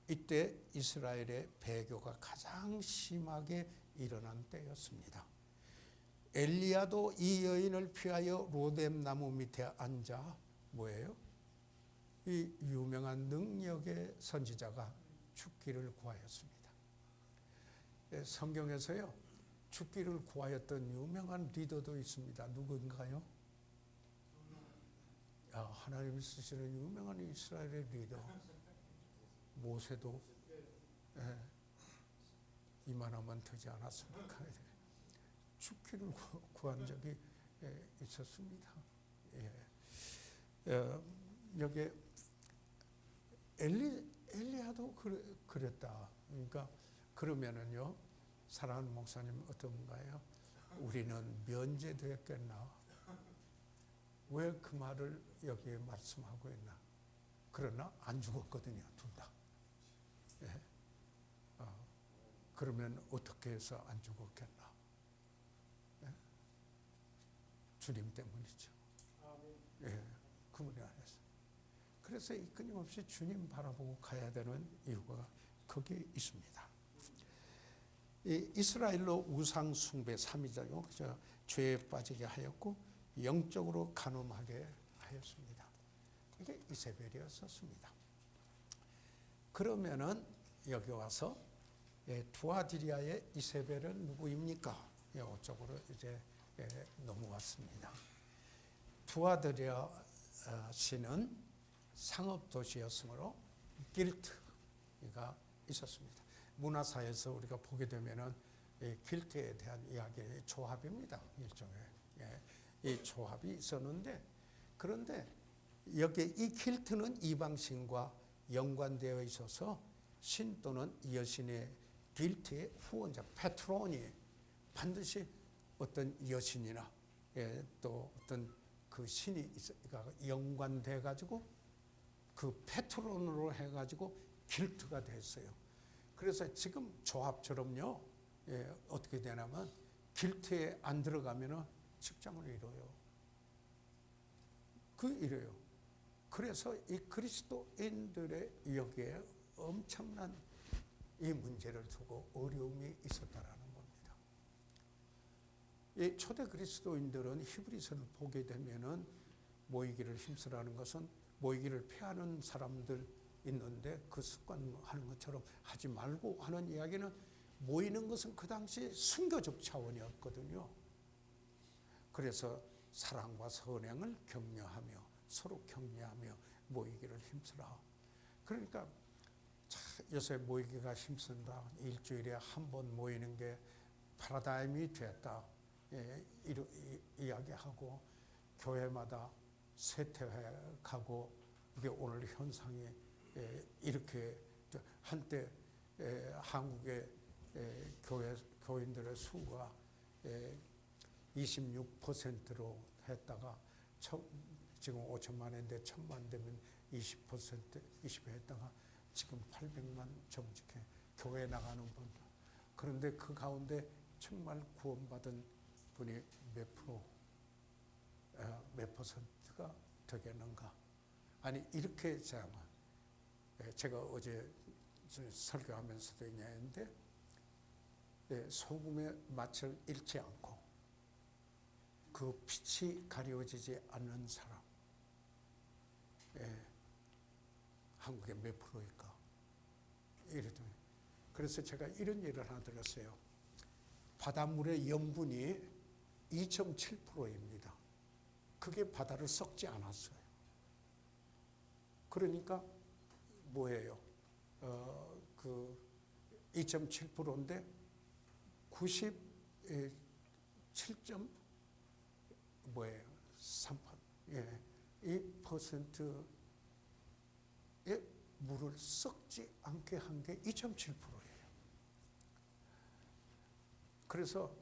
이때 이스라엘의 배교가 가장 심하게 일어난 때였습니다. 엘리야도 이 여인을 피하여 로뎀 나무 밑에 앉아 뭐예요? 이 유명한 능력의 선지자가 죽기를 구하였습니다. 성경에서요, 죽기를 구하였던 유명한 리더도 있습니다. 누구인가요? 하나님이 쓰시는 유명한 이스라엘의 리더 모세도 이만하면 되지 않았습니까? 죽기를 구한 적이 있었습니다. 여기 엘리야도 그랬다. 그러니까 그러면은요, 사랑하는 목사님 어떤가요? 우리는 면제되었겠나? 왜 그 말을 여기에 말씀하고 있나? 그러나 안 죽었거든요, 둘 다. 그러면 어떻게 해서 안 죽었겠나? 주님 때문이죠. 그분이 안에서. 그래서 이 끊임없이 주님 바라보고 가야 되는 이유가 거기에 있습니다. 이 이스라엘로 우상 숭배 3위자요. 그저 죄에 빠지게 하였고 영적으로 간음하게 하였습니다. 이게 이세벨이었었습니다. 그러면은 여기 와서 두아디리아의 이세벨은 누구입니까? 이쪽으로 이제 넘어왔습니다. 두아디리아 시는 상업 도시였으므로 길트가 있었습니다. 문화사에서 우리가 보게 되면은 길트에 대한 이야기의 조합입니다. 일종의 이 조합이 있었는데, 그런데 여기 이 길트는 이방신과 연관되어 있어서 신 또는 여신의 길트의 후원자 페트론이 반드시 어떤 여신이나 또 어떤 그 신이 연관돼 가지고 그 페트론으로 해 가지고 길트가 됐어요. 그래서 지금 조합처럼요, 어떻게 되냐면 길트에 안 들어가면은 직장을 잃어요. 이래요. 그래서 이 그리스도인들의 여기에 엄청난 이 문제를 두고 어려움이 있었다라는 겁니다. 이 초대 그리스도인들은 히브리서를 보게 되면은 모이기를 힘쓰라는 것은 모이기를 피하는 사람들 있는데 그 습관하는 것처럼 하지 말고 하는 이야기는, 모이는 것은 그 당시 순교적 차원이었거든요. 그래서 사랑과 선행을 격려하며 서로 격려하며 모이기를 힘쓰라. 그러니까 요새 모이기가 힘쓴다. 일주일에 한 번 모이는 게 파라다임이 됐다. 이야기하고 교회마다 쇠퇴해 가고, 이게 오늘 현상이 이렇게 한때 한국의 교인들의 수가 26%로 했다가 지금 5천만인데 1,000만 되면 20% 했다가 지금 800만 정직해 교회 나가는 분. 그런데 그 가운데 정말 구원받은 분이 몇 퍼센트가 되겠는가? 아니 이렇게 제가 어제 설교하면서도 얘기했는데, 소금의 맛을 잃지 않고 그 빛이 가려지지 않는 사람, 한국에 몇 프로일까? 그래서 제가 이런 예를 하나 들었어요. 바닷물의 염분이 2.7%입니다. 그게 바다를 썩지 않았어요. 그러니까 뭐예요? 그 2.7%인데 97.3%의 물을 썩지 않게 한 게 2.7%예요. 그래서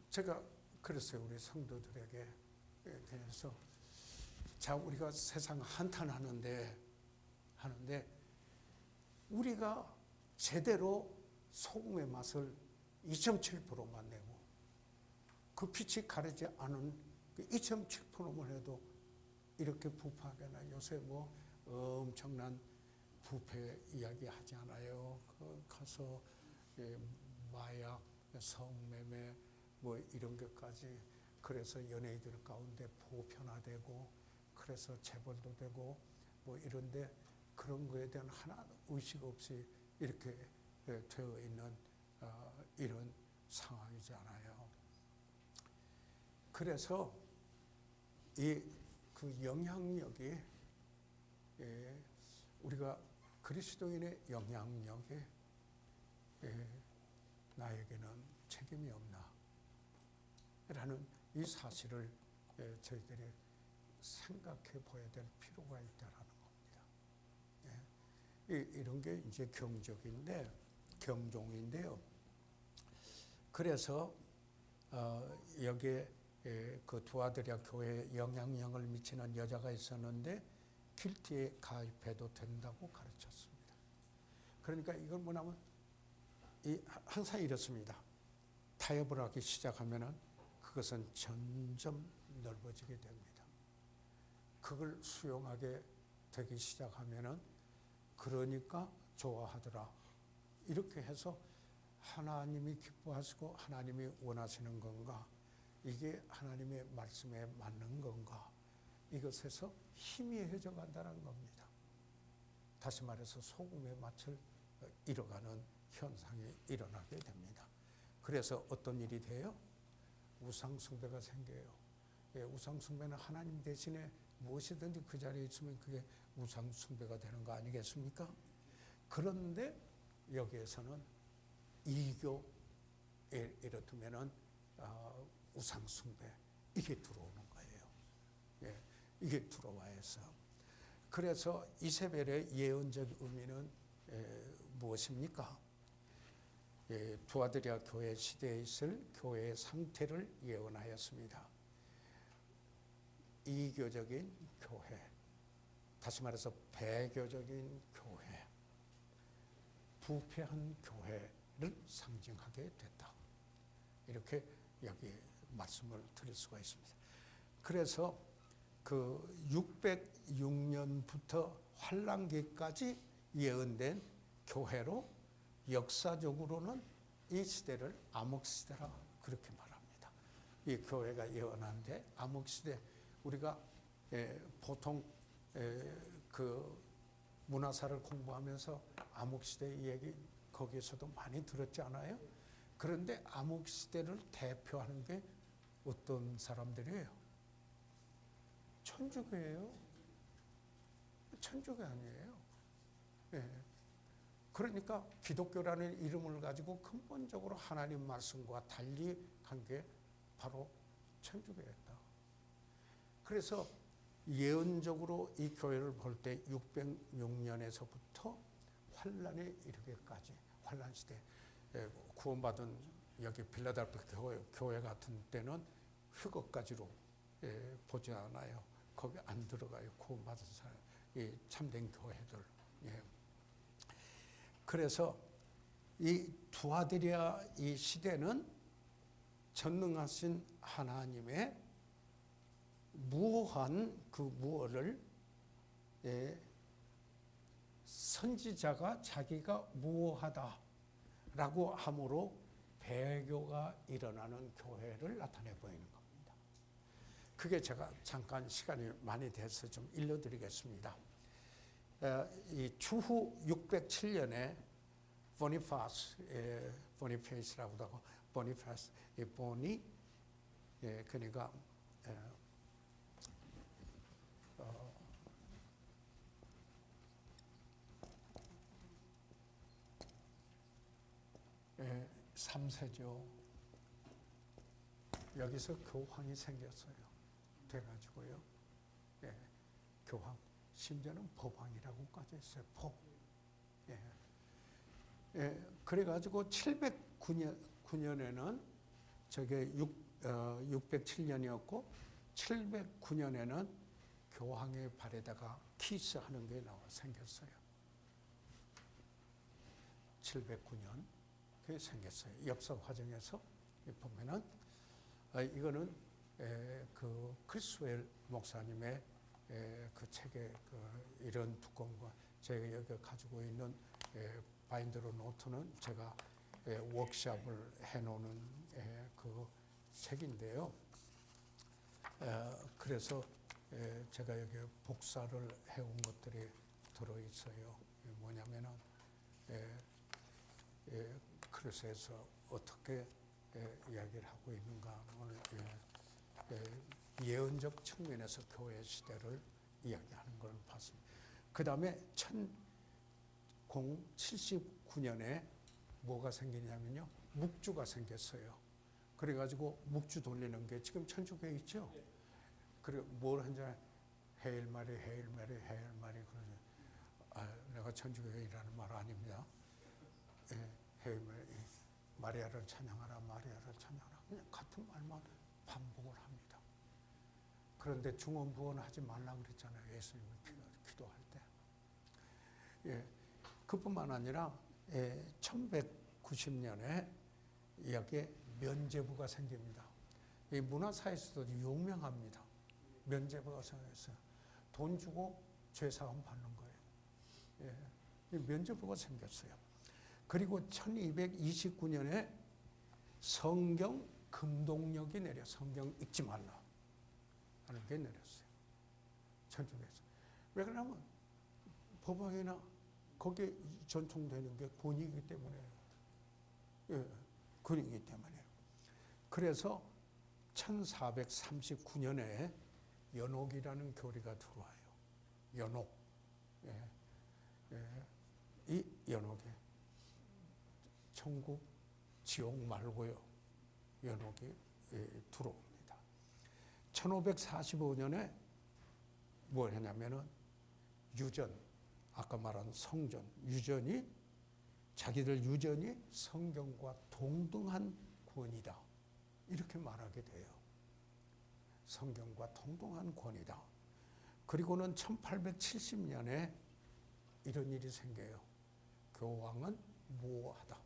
제가 그랬어요. 우리 성도들에게. 그래서 자, 우리가 세상 한탄하는데 우리가 제대로 소금의 맛을 2.7%만 내고 그 빛이 가리지 않은 2.7%만 해도 이렇게 부패하게나. 요새 뭐 엄청난 부패 이야기 하지 않아요? 가서 마약, 성매매 뭐 이런 것까지. 그래서 연예인들 가운데 보편화되고, 그래서 재벌도 되고 뭐 이런데, 그런 거에 대한 하나 의식 없이 이렇게 되어 있는 이런 상황이잖아요. 그래서 이 그 영향력이 우리가 그리스도인의 영향력에 나에게는 책임이 없나 라는 이 사실을 저희들이 생각해 봐야 될 필요가 있다라는 겁니다. 이런 게 이제 경종인데요. 그래서 여기에 그 두아드리아 교회에 영향력을 미치는 여자가 있었는데 길티에 가입해도 된다고 가르쳤습니다. 그러니까 이건 뭐냐면 항상 이렇습니다. 타협을 하기 시작하면은 그것은 점점 넓어지게 됩니다. 그걸 수용하게 되기 시작하면은 그러니까 좋아하더라. 이렇게 해서 하나님이 기뻐하시고 하나님이 원하시는 건가? 이게 하나님의 말씀에 맞는 건가? 이것에서 희미해져 간다는 겁니다. 다시 말해서 소금의 맛을 잃어가는 현상이 일어나게 됩니다. 그래서 어떤 일이 돼요? 우상숭배가 생겨요. 우상숭배는 하나님 대신에 무엇이든지 그 자리에 있으면 그게 우상숭배가 되는 거 아니겠습니까? 그런데 여기에서는 이교, 이렇다면은 우상숭배, 이게 들어오는 거예요. 이게 들어와서. 그래서 이세벨의 예언적 의미는 무엇입니까? 두아드리아 교회 시대에 있을 교회의 상태를 예언하였습니다. 이교적인 교회, 다시 말해서 배교적인 교회, 부패한 교회를 상징하게 됐다. 이렇게 여기 말씀을 드릴 수가 있습니다. 그래서 그 606년부터 환란기까지 예언된 교회로 역사적으로는 이 시대를 암흑시대라 그렇게 말합니다. 이 교회가 예언한데 암흑시대, 우리가 보통 그 문화사를 공부하면서 암흑시대 얘기 거기에서도 많이 들었지 않아요? 그런데 암흑시대를 대표하는 게 어떤 사람들이에요? 천주교예요. 천주교 아니에요. 그러니까 기독교라는 이름을 가지고 근본적으로 하나님 말씀과 달리 한 게 바로 천주교였다. 그래서 예언적으로 이 교회를 볼 때 606년에서부터 환란에 이르기까지, 환란 시대, 구원받은 여기 필라델피아 교회 같은 때는 휴거까지로 보지 않아요. 거기 안 들어가요. 구원받은 사람, 이 참된 교회들. 그래서 이 두아드리아 이 시대는 전능하신 하나님의 무한 그 무엇을 선지자가 자기가 무엇하다라고 함으로 배교가 일어나는 교회를 나타내 보이는 겁니다. 그게 제가 잠깐 시간이 많이 돼서 좀 일러드리겠습니다. 이 추후 607년에 보니페이스라고도 하고 보니파스, 그러니까 예, 3세죠. 여기서 교황이 생겼어요. 돼가지고요. 교황, 심지어는 법왕이라고까지 했어요. 법. 그래가지고 709년에는 저게 607년이었고 709년에는 교황의 발에다가 키스하는 게 생겼어요. 709년 그게 생겼어요. 역사 과정에서 보면은 이거는 그 크리스웰 목사님의 그 책에 이런 두꺼운 거 제가 여기 가지고 있는 바인더로 노트는 제가 워크숍을 해놓는 그 책인데요. 그래서 제가 여기 복사를 해온 것들이 들어있어요. 뭐냐면은 크리스에서 어떻게 이야기를 하고 있는가를 예언적 측면에서 교회 시대를 이야기하는 걸 봤습니다. 그 다음에 1079년에 뭐가 생기냐면요, 묵주가 생겼어요. 그래가지고 묵주 돌리는 게 지금 천주교에 있죠. 그리고 뭘 하냐, 헤일 마리, 헤일 마리, 헤일 마리 그러죠. 내가 천주교인이라는 말 아닙니다. 헤일 마리, 마리아를 찬양하라, 마리아를 찬양하라. 그냥 같은 말만 반복을 합니다. 그런데 중언부언하지 말라 그랬잖아요. 예수님이 기도할 때. 그뿐만 아니라 1190년에 여기에 면죄부가 생깁니다. 이 문화사에서도 유명합니다. 면죄부가 생겼어요. 돈 주고 죄사함 받는 거예요. 이 면죄부가 생겼어요. 그리고 1229년에 성경 금동력이 내려, 성경 읽지 말라 하는 게 내렸어요. 천주교에서. 왜 그러냐면 법왕이나 거기에 전통되는 게 권위이기 때문에요. 권위이기 때문에요. 그래서 1439년에 연옥이라는 교리가 들어와요. 연옥. 이 연옥에 천국, 지옥 말고요. 연옥이 들어옵니다. 1545년에 뭘 했냐면은 유전, 아까 말한 성전, 유전이 자기들 유전이 성경과 동등한 권위다. 이렇게 말하게 돼요. 성경과 동등한 권위다. 그리고는 1870년에 이런 일이 생겨요. 교황은 모호하다.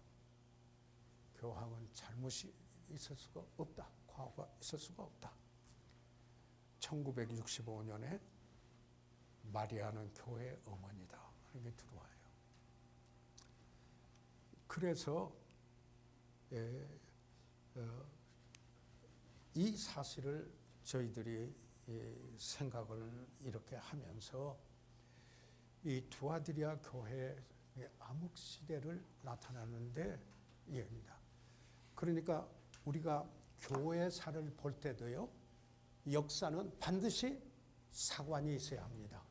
교황은 잘못이 있을 수가 없다. 과오가 있을 수가 없다. 1965년에 마리아는 교회의 어머니다 하는 게 들어와요. 그래서 이 사실을 저희들이 생각을 이렇게 하면서 이 두아드리아 교회의 암흑 시대를 나타나는데 이해입니다. 그러니까 우리가 교회사를 볼 때도요, 역사는 반드시 사관이 있어야 합니다.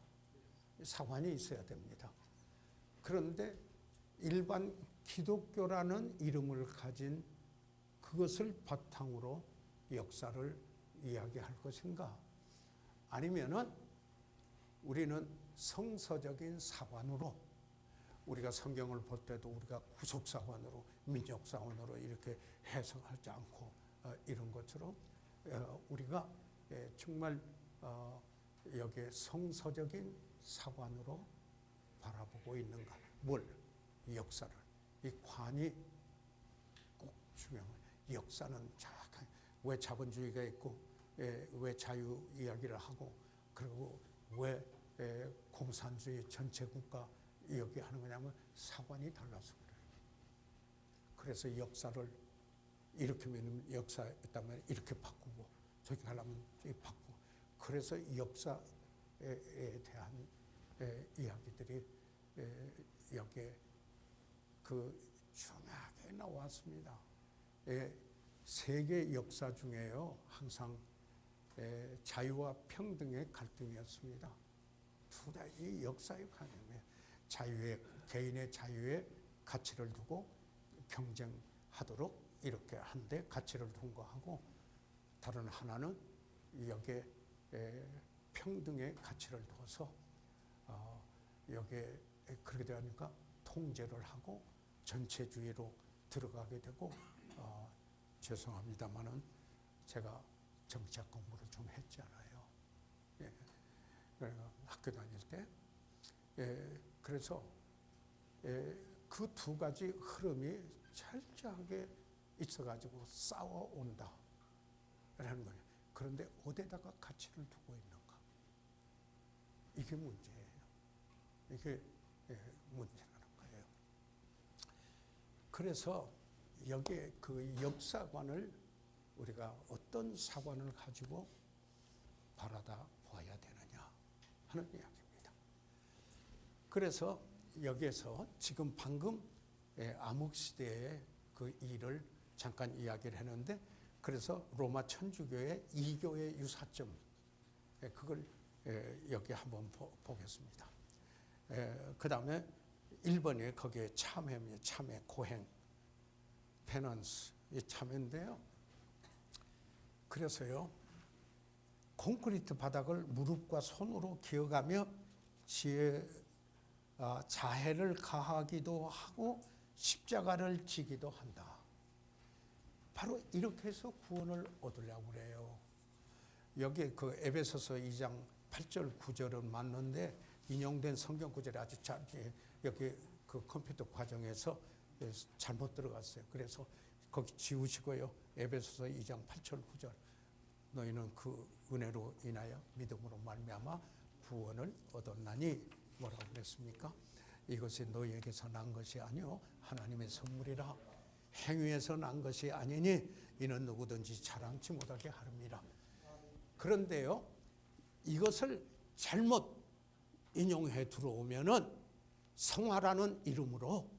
사관이 있어야 됩니다. 그런데 일반 기독교라는 이름을 가진 그것을 바탕으로 역사를 이야기할 것인가? 아니면은 우리는 성서적인 사관으로, 우리가 성경을 볼 때도 우리가 구속사관으로, 민족사관으로 이렇게 해석하지 않고 이런 것처럼 우리가 정말 여기에 성서적인 사관으로 바라보고 있는가? 뭘? 역사를. 이 관이 꼭 중요한 거예요. 역사는 정확하게 왜 자본주의가 있고, 왜 자유 이야기를 하고, 그리고 왜 공산주의 전체 국가 여기 하는 거냐면 사관이 달라서 그래요. 그래서 역사를 이렇게 하면 역사에 있다면 이렇게 바꾸고, 저기 하려면 저기 바꾸고, 그래서 역사에 대한 이야기들이 여기에 중요하게 나왔습니다. 세계 역사 중에요, 항상 자유와 평등의 갈등이었습니다. 두 가지 역사의 관념이에요. 개인의 자유에 가치를 두고 경쟁하도록 이렇게 한데 가치를 둔 거하고, 다른 하나는 여기에 평등의 가치를 둬서 여기에 그렇게 되니까 통제를 하고 전체주의로 들어가게 되고, 죄송합니다만은 제가 정치학 공부를 좀 했잖아요. 학교 다닐 때. 그래서 그 두 가지 흐름이 철저하게 있어가지고 싸워온다 라는 거예요. 그런데 어디다가 가치를 두고 있는가? 이게 문제예요. 이게 문제라는 거예요. 그래서 여기에 그 역사관을 우리가 어떤 사관을 가지고 바라다 보아야 되느냐 하는 이야기입니다. 그래서 여기에서 지금 방금 암흑시대의 그 일을 잠깐 이야기를 했는데, 그래서 로마 천주교의 이교의 유사점, 그걸 여기 한번 보겠습니다. 그 다음에 1번에 거기에 참회입니다. 참회, 고행, 페넌스, 이 참회인데요. 그래서요, 콘크리트 바닥을 무릎과 손으로 기어가며 자해를 가하기도 하고 십자가를 지기도 한다. 바로 이렇게 해서 구원을 얻으려고 그래요. 여기 그 에베소서 2장 8절 9절은 맞는데 인용된 성경 구절이 아주 여기 그 컴퓨터 과정에서 잘못 들어갔어요. 그래서 거기 지우시고요. 에베소서 2장 8절 9절. 너희는 그 은혜로 인하여 믿음으로 말미암아 구원을 얻었나니 뭐라고 그랬습니까? 이것이 너희에게서 난 것이 아니요 하나님의 선물이라. 행위에서 난 것이 아니니 이는 누구든지 자랑치 못하게 하렵니다. 그런데요, 이것을 잘못 인용해 들어오면은 성화라는 이름으로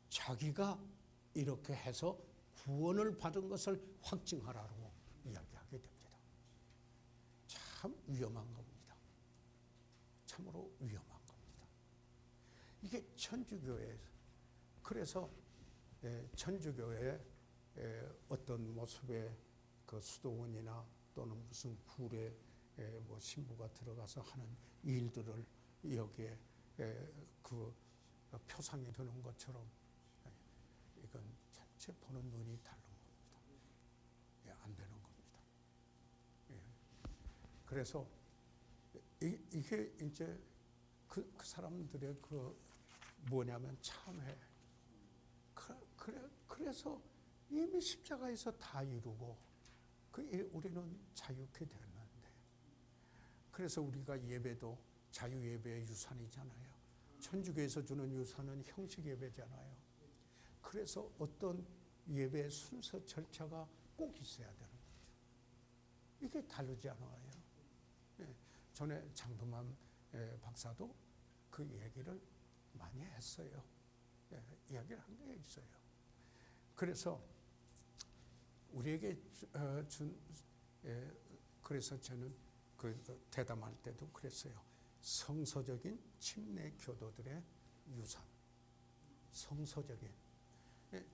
자기가 이렇게 해서 구원을 받은 것을 확증하라고 이야기하게 됩니다. 참 위험한 겁니다. 참으로 위험한 겁니다. 이게 천주교에서, 그래서 천주교의 어떤 모습의 그 수도원이나 또는 무슨 굴에 뭐 신부가 들어가서 하는 일들을 여기에 그 표상이 되는 것처럼 이건 전체 보는 눈이 다른 겁니다. 안 되는 겁니다. 그래서 이게 이제 그 사람들의 그 뭐냐면 참회. 그래서 이미 십자가에서 다 이루고 우리는 자유케 됐는데, 그래서 우리가 예배도 자유예배의 유산이잖아요. 천주교에서 주는 유산은 형식 예배잖아요. 그래서 어떤 예배 순서 절차가 꼭 있어야 되는 거죠. 이게 다르지 않아요. 전에 장동만 박사도 그 얘기를 많이 했어요. 이야기를 한 게 있어요. 그래서 우리에게 그래서 저는 그 대담할 때도 그랬어요. 성서적인 침례 교도들의 유산. 성서적인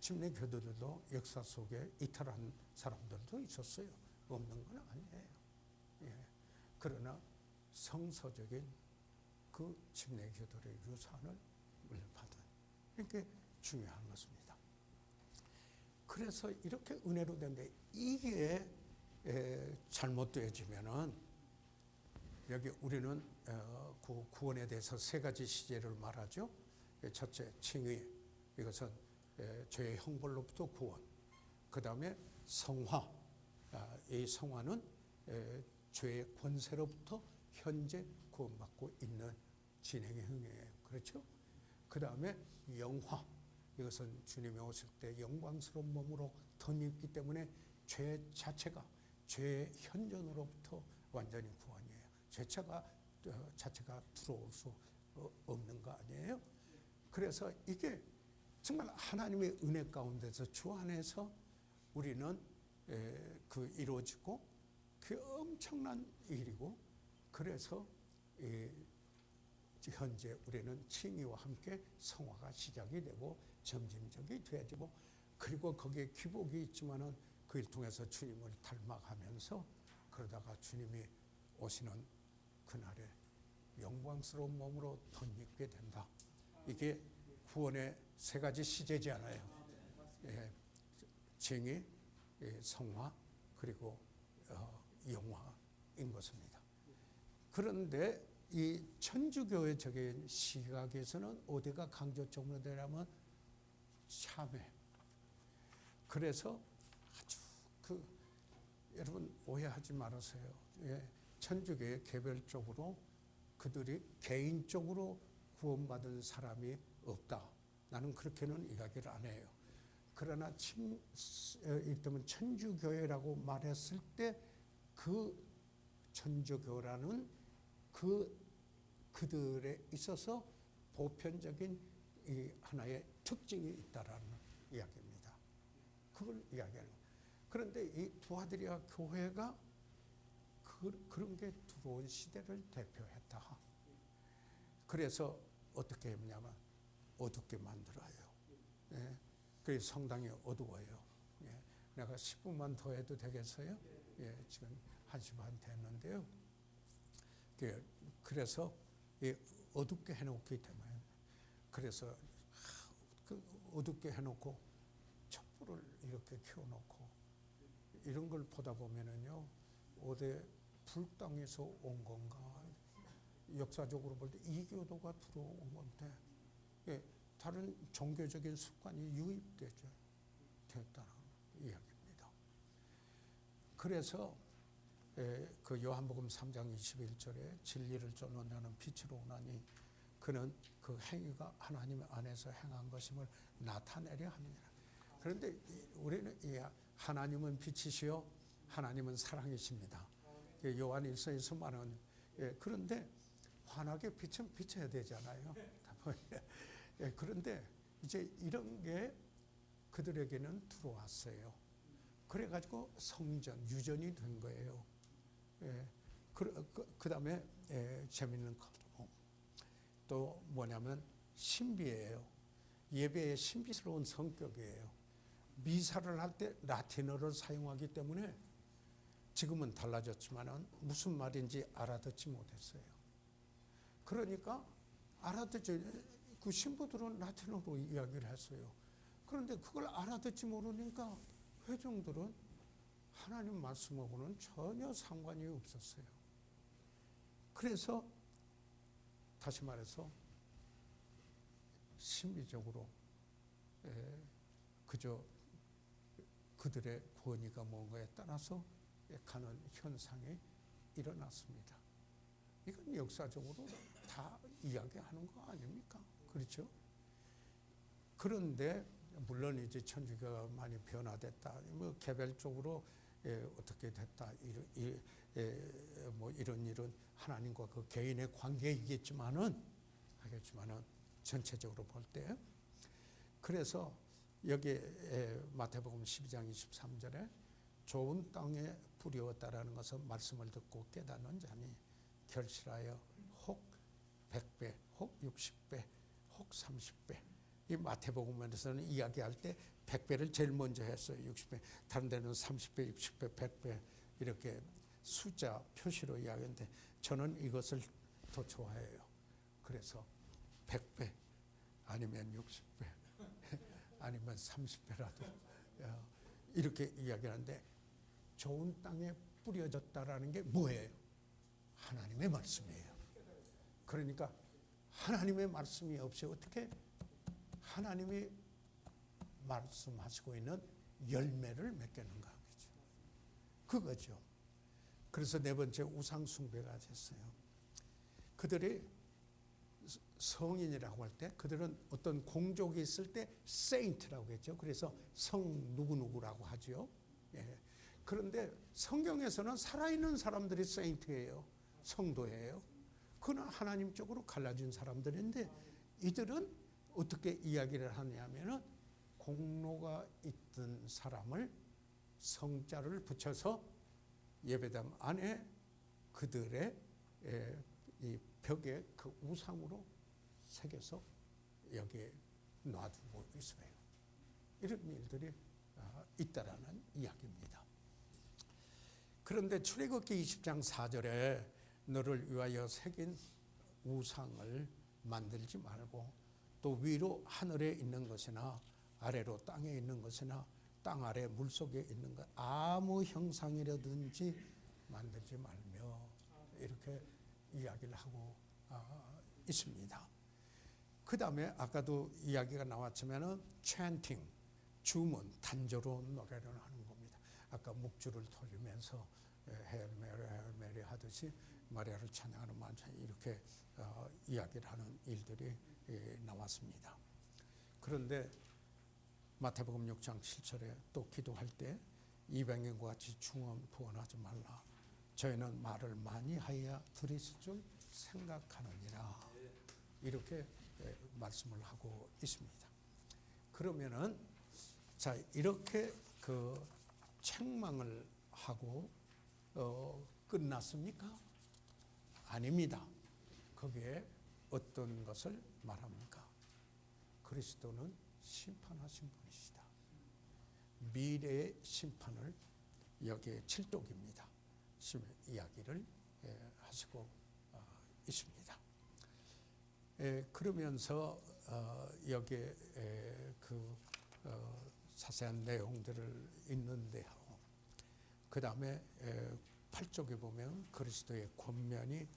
침례 교도들도 역사 속에 이탈한 사람들도 있었어요. 없는 건 아니에요. 그러나 성서적인 그 침례 교도의 유산을 물려받은, 이게 중요한 것입니다. 그래서 이렇게 은혜로 된데, 이게 잘못되어지면은, 여기 우리는 그 구원에 대해서 세 가지 시제를 말하죠. 첫째, 칭의. 이것은 죄의 형벌로부터 구원. 그 다음에 성화. 이 성화는 죄의 권세로부터 현재 구원받고 있는 진행의 행위예요. 그렇죠? 그 다음에 영화. 이것은 주님이 오실 때 영광스러운 몸으로 덧입기 때문에 죄 자체가, 죄의 현존으로부터 완전히 구원이에요. 죄가 자체가 들어올 수 없는 거 아니에요? 그래서 이게 정말 하나님의 은혜 가운데서 주 안에서 우리는 그 이루어지고, 그 엄청난 일이고, 그래서 현재 우리는 칭의와 함께 성화가 시작이 되고 점진적이 되어지고, 그리고 거기에 기복이 있지만은 그를 통해서 주님을 닮아가면서, 그러다가 주님이 오시는 그날에 영광스러운 몸으로 덧입게 된다. 이게 구원의 세 가지 시제지 않아요. 칭의, 성화, 그리고 영화인 것입니다. 그런데 이 천주교적인 시각에서는 어디가 강조점으로 되냐면 참회. 그래서 아주 여러분 오해하지 말으세요. 천주교에 개별적으로 그들이 개인적으로 구원받은 사람이 없다. 나는 그렇게는 이야기를 안 해요. 그러나 이를테면 천주교회라고 말했을 때 그 천주교라는 그들에 있어서 보편적인 이 하나의 특징이 있다라는 이야기입니다. 그걸 이야기하는 거예요. 그런데 이 두아드리아 교회가 그런 게 들어온 시대를 대표했다. 그래서 어떻게 했냐면 어둡게 만들어요. 예. 그래서 성당이 어두워요. 예. 내가 10분만 더 해도 되겠어요? 예. 지금 1시 반 됐는데요. 그래서 어둡게 해놓기 때문에 그래서 어둡게 해놓고 촛불을 이렇게 켜놓고 이런 걸 보다 보면은요, 어디 불당에서 온 건가? 역사적으로 볼 때 이교도가 들어온 건데, 예, 다른 종교적인 습관이 유입되죠. 됐다는 이야기입니다. 그래서 그 요한복음 3장 21절에 진리를 쫓는다는 빛으로 오나니 그는 그 행위가 하나님 안에서 행한 것임을 나타내려 합니다. 그런데 우리는 하나님은 빛이시요 하나님은 사랑이십니다. 요한일서에서 말하는, 그런데 환하게 빛은 비춰야 되잖아요. 그런데 이제 이런 게 그들에게는 들어왔어요. 그래가지고 성전, 유전이 된 거예요. 그 다음에 재밌는 것도 또 뭐냐면 신비예요. 예배의 신비스러운 성격이에요. 미사를 할 때 라틴어를 사용하기 때문에 지금은 달라졌지만 무슨 말인지 알아듣지 못했어요. 그러니까 그 신부들은 라틴어로 이야기를 했어요. 그런데 그걸 알아듣지 모르니까 회중들은 하나님 말씀하고는 전혀 상관이 없었어요. 그래서 다시 말해서 신비적으로 그저 그들의 권위가 뭔가에 따라서 가는 현상이 일어났습니다. 이건 역사적으로 다 이야기하는 거 아닙니까? 그렇죠? 그런데 물론 이제 천주교가 많이 변화됐다, 뭐 개별적으로 어떻게 됐다, 뭐 이런 하나님과 그 개인의 관계이겠지만은 전체적으로 볼 때, 그래서 여기 마태복음 12장 23절에 좋은 땅에 뿌리었다라는 것은 말씀을 듣고 깨닫는 자니 결실하여 혹 100배, 혹 60배, 혹 30배. 이 마태복음에서는 이야기할 때 100배를 제일 먼저 했어요. 60배. 다른 데는 30배, 60배, 100배 이렇게 숫자 표시로 이야기하는데 저는 이것을 더 좋아해요. 그래서 100배 아니면 60배 아니면 30배라도 이렇게 이야기하는데, 좋은 땅에 뿌려졌다라는 게 뭐예요? 하나님의 말씀이에요. 그러니까 하나님의 말씀이 없이 어떻게 하나님이 말씀하시고 있는 열매를 맺겠는가 하죠. 그거죠. 그래서 네 번째 우상 숭배가 됐어요. 그들이 성인이라고 할 때 그들은 어떤 공적이 있을 때 세인트라고 했죠. 그래서 성 누구누구라고 하죠. 예. 그런데 성경에서는 살아있는 사람들이 세인트예요. 성도예요. 그는 하나님 쪽으로 갈라진 사람들인데 이들은 어떻게 이야기를 하냐면은 공로가 있던 사람을 성자를 붙여서 예배당 안에 그들의 이 벽에 그 우상으로 새겨서 여기에 놔두고 있어요. 이런 일들이 있다라는 이야기입니다. 그런데 출애굽기 20장 4절에 너를 위하여 새긴 우상을 만들지 말고 또 위로 하늘에 있는 것이나 아래로 땅에 있는 것이나 땅 아래 물속에 있는 것 아무 형상이라든지 만들지 말며 이렇게 이야기를 하고 있습니다. 그 다음에 아까도 이야기가 나왔지만은 chanting, 주문, 단조로운 노래를 하는 겁니다. 아까 묵주를 돌리면서 헤일 메리 헤일 메리 하듯이 마리아를 찬양하는 만찬 이렇게 이야기를 하는 일들이 나왔습니다. 그런데 마태복음 6장 7절에 또 기도할 때 이방인과 같이 중언부언하지 말라. 저희는 말을 많이 하여야 들으실 줄 생각하느니라. 이렇게 말씀을 하고 있습니다. 그러면은 자 이렇게 그 책망을 하고 끝났습니까? 아닙니다. 거기에 어떤 것을 말합니까? 그리스도는 심판하신 분이시다. 미래의 심판을 여기에 7독입니다. 이야기를 하시고 있습니다. 그러면서 여기에 그 자세한 내용들을 있는데요. 그 다음에 8쪽에 보면 그리스도의 권면이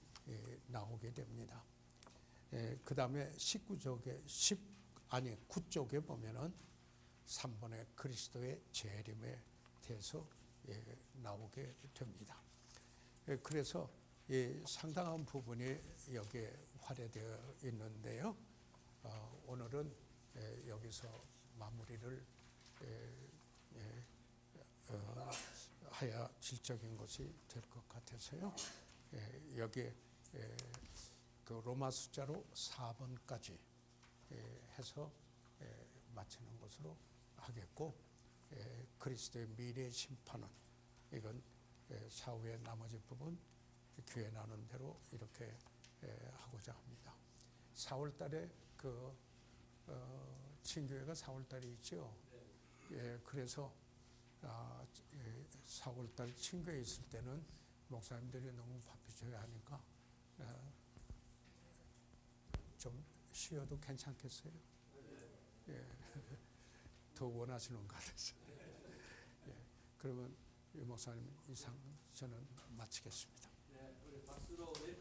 나오게 됩니다. 그 다음에 9쪽에 보면은 3번의 그리스도의 재림에 대해서 나오게 됩니다. 그래서 상당한 부분이 여기에 활용되어 있는데요. 오늘은 여기서 마무리를 하야 질적인 것이 될 것 같아서요. 여기에 그 로마 숫자로 4번까지 해서 마치는 것으로 하겠고, 그리스도의 미래 심판은 이건 사후의 나머지 부분 교회 나눈 대로 이렇게 하고자 합니다. 4월달에 그 친교회가 4월달에 있죠. 그래서 4월달 친교회 있을 때는 목사님들이 너무 바쁘셔야 하니까 좀 쉬어도 괜찮겠어요? 더 원하시는 것 같아서. 그러면 이 목사님 이상 저는 마치겠습니다. 네, 우리 박수로 우리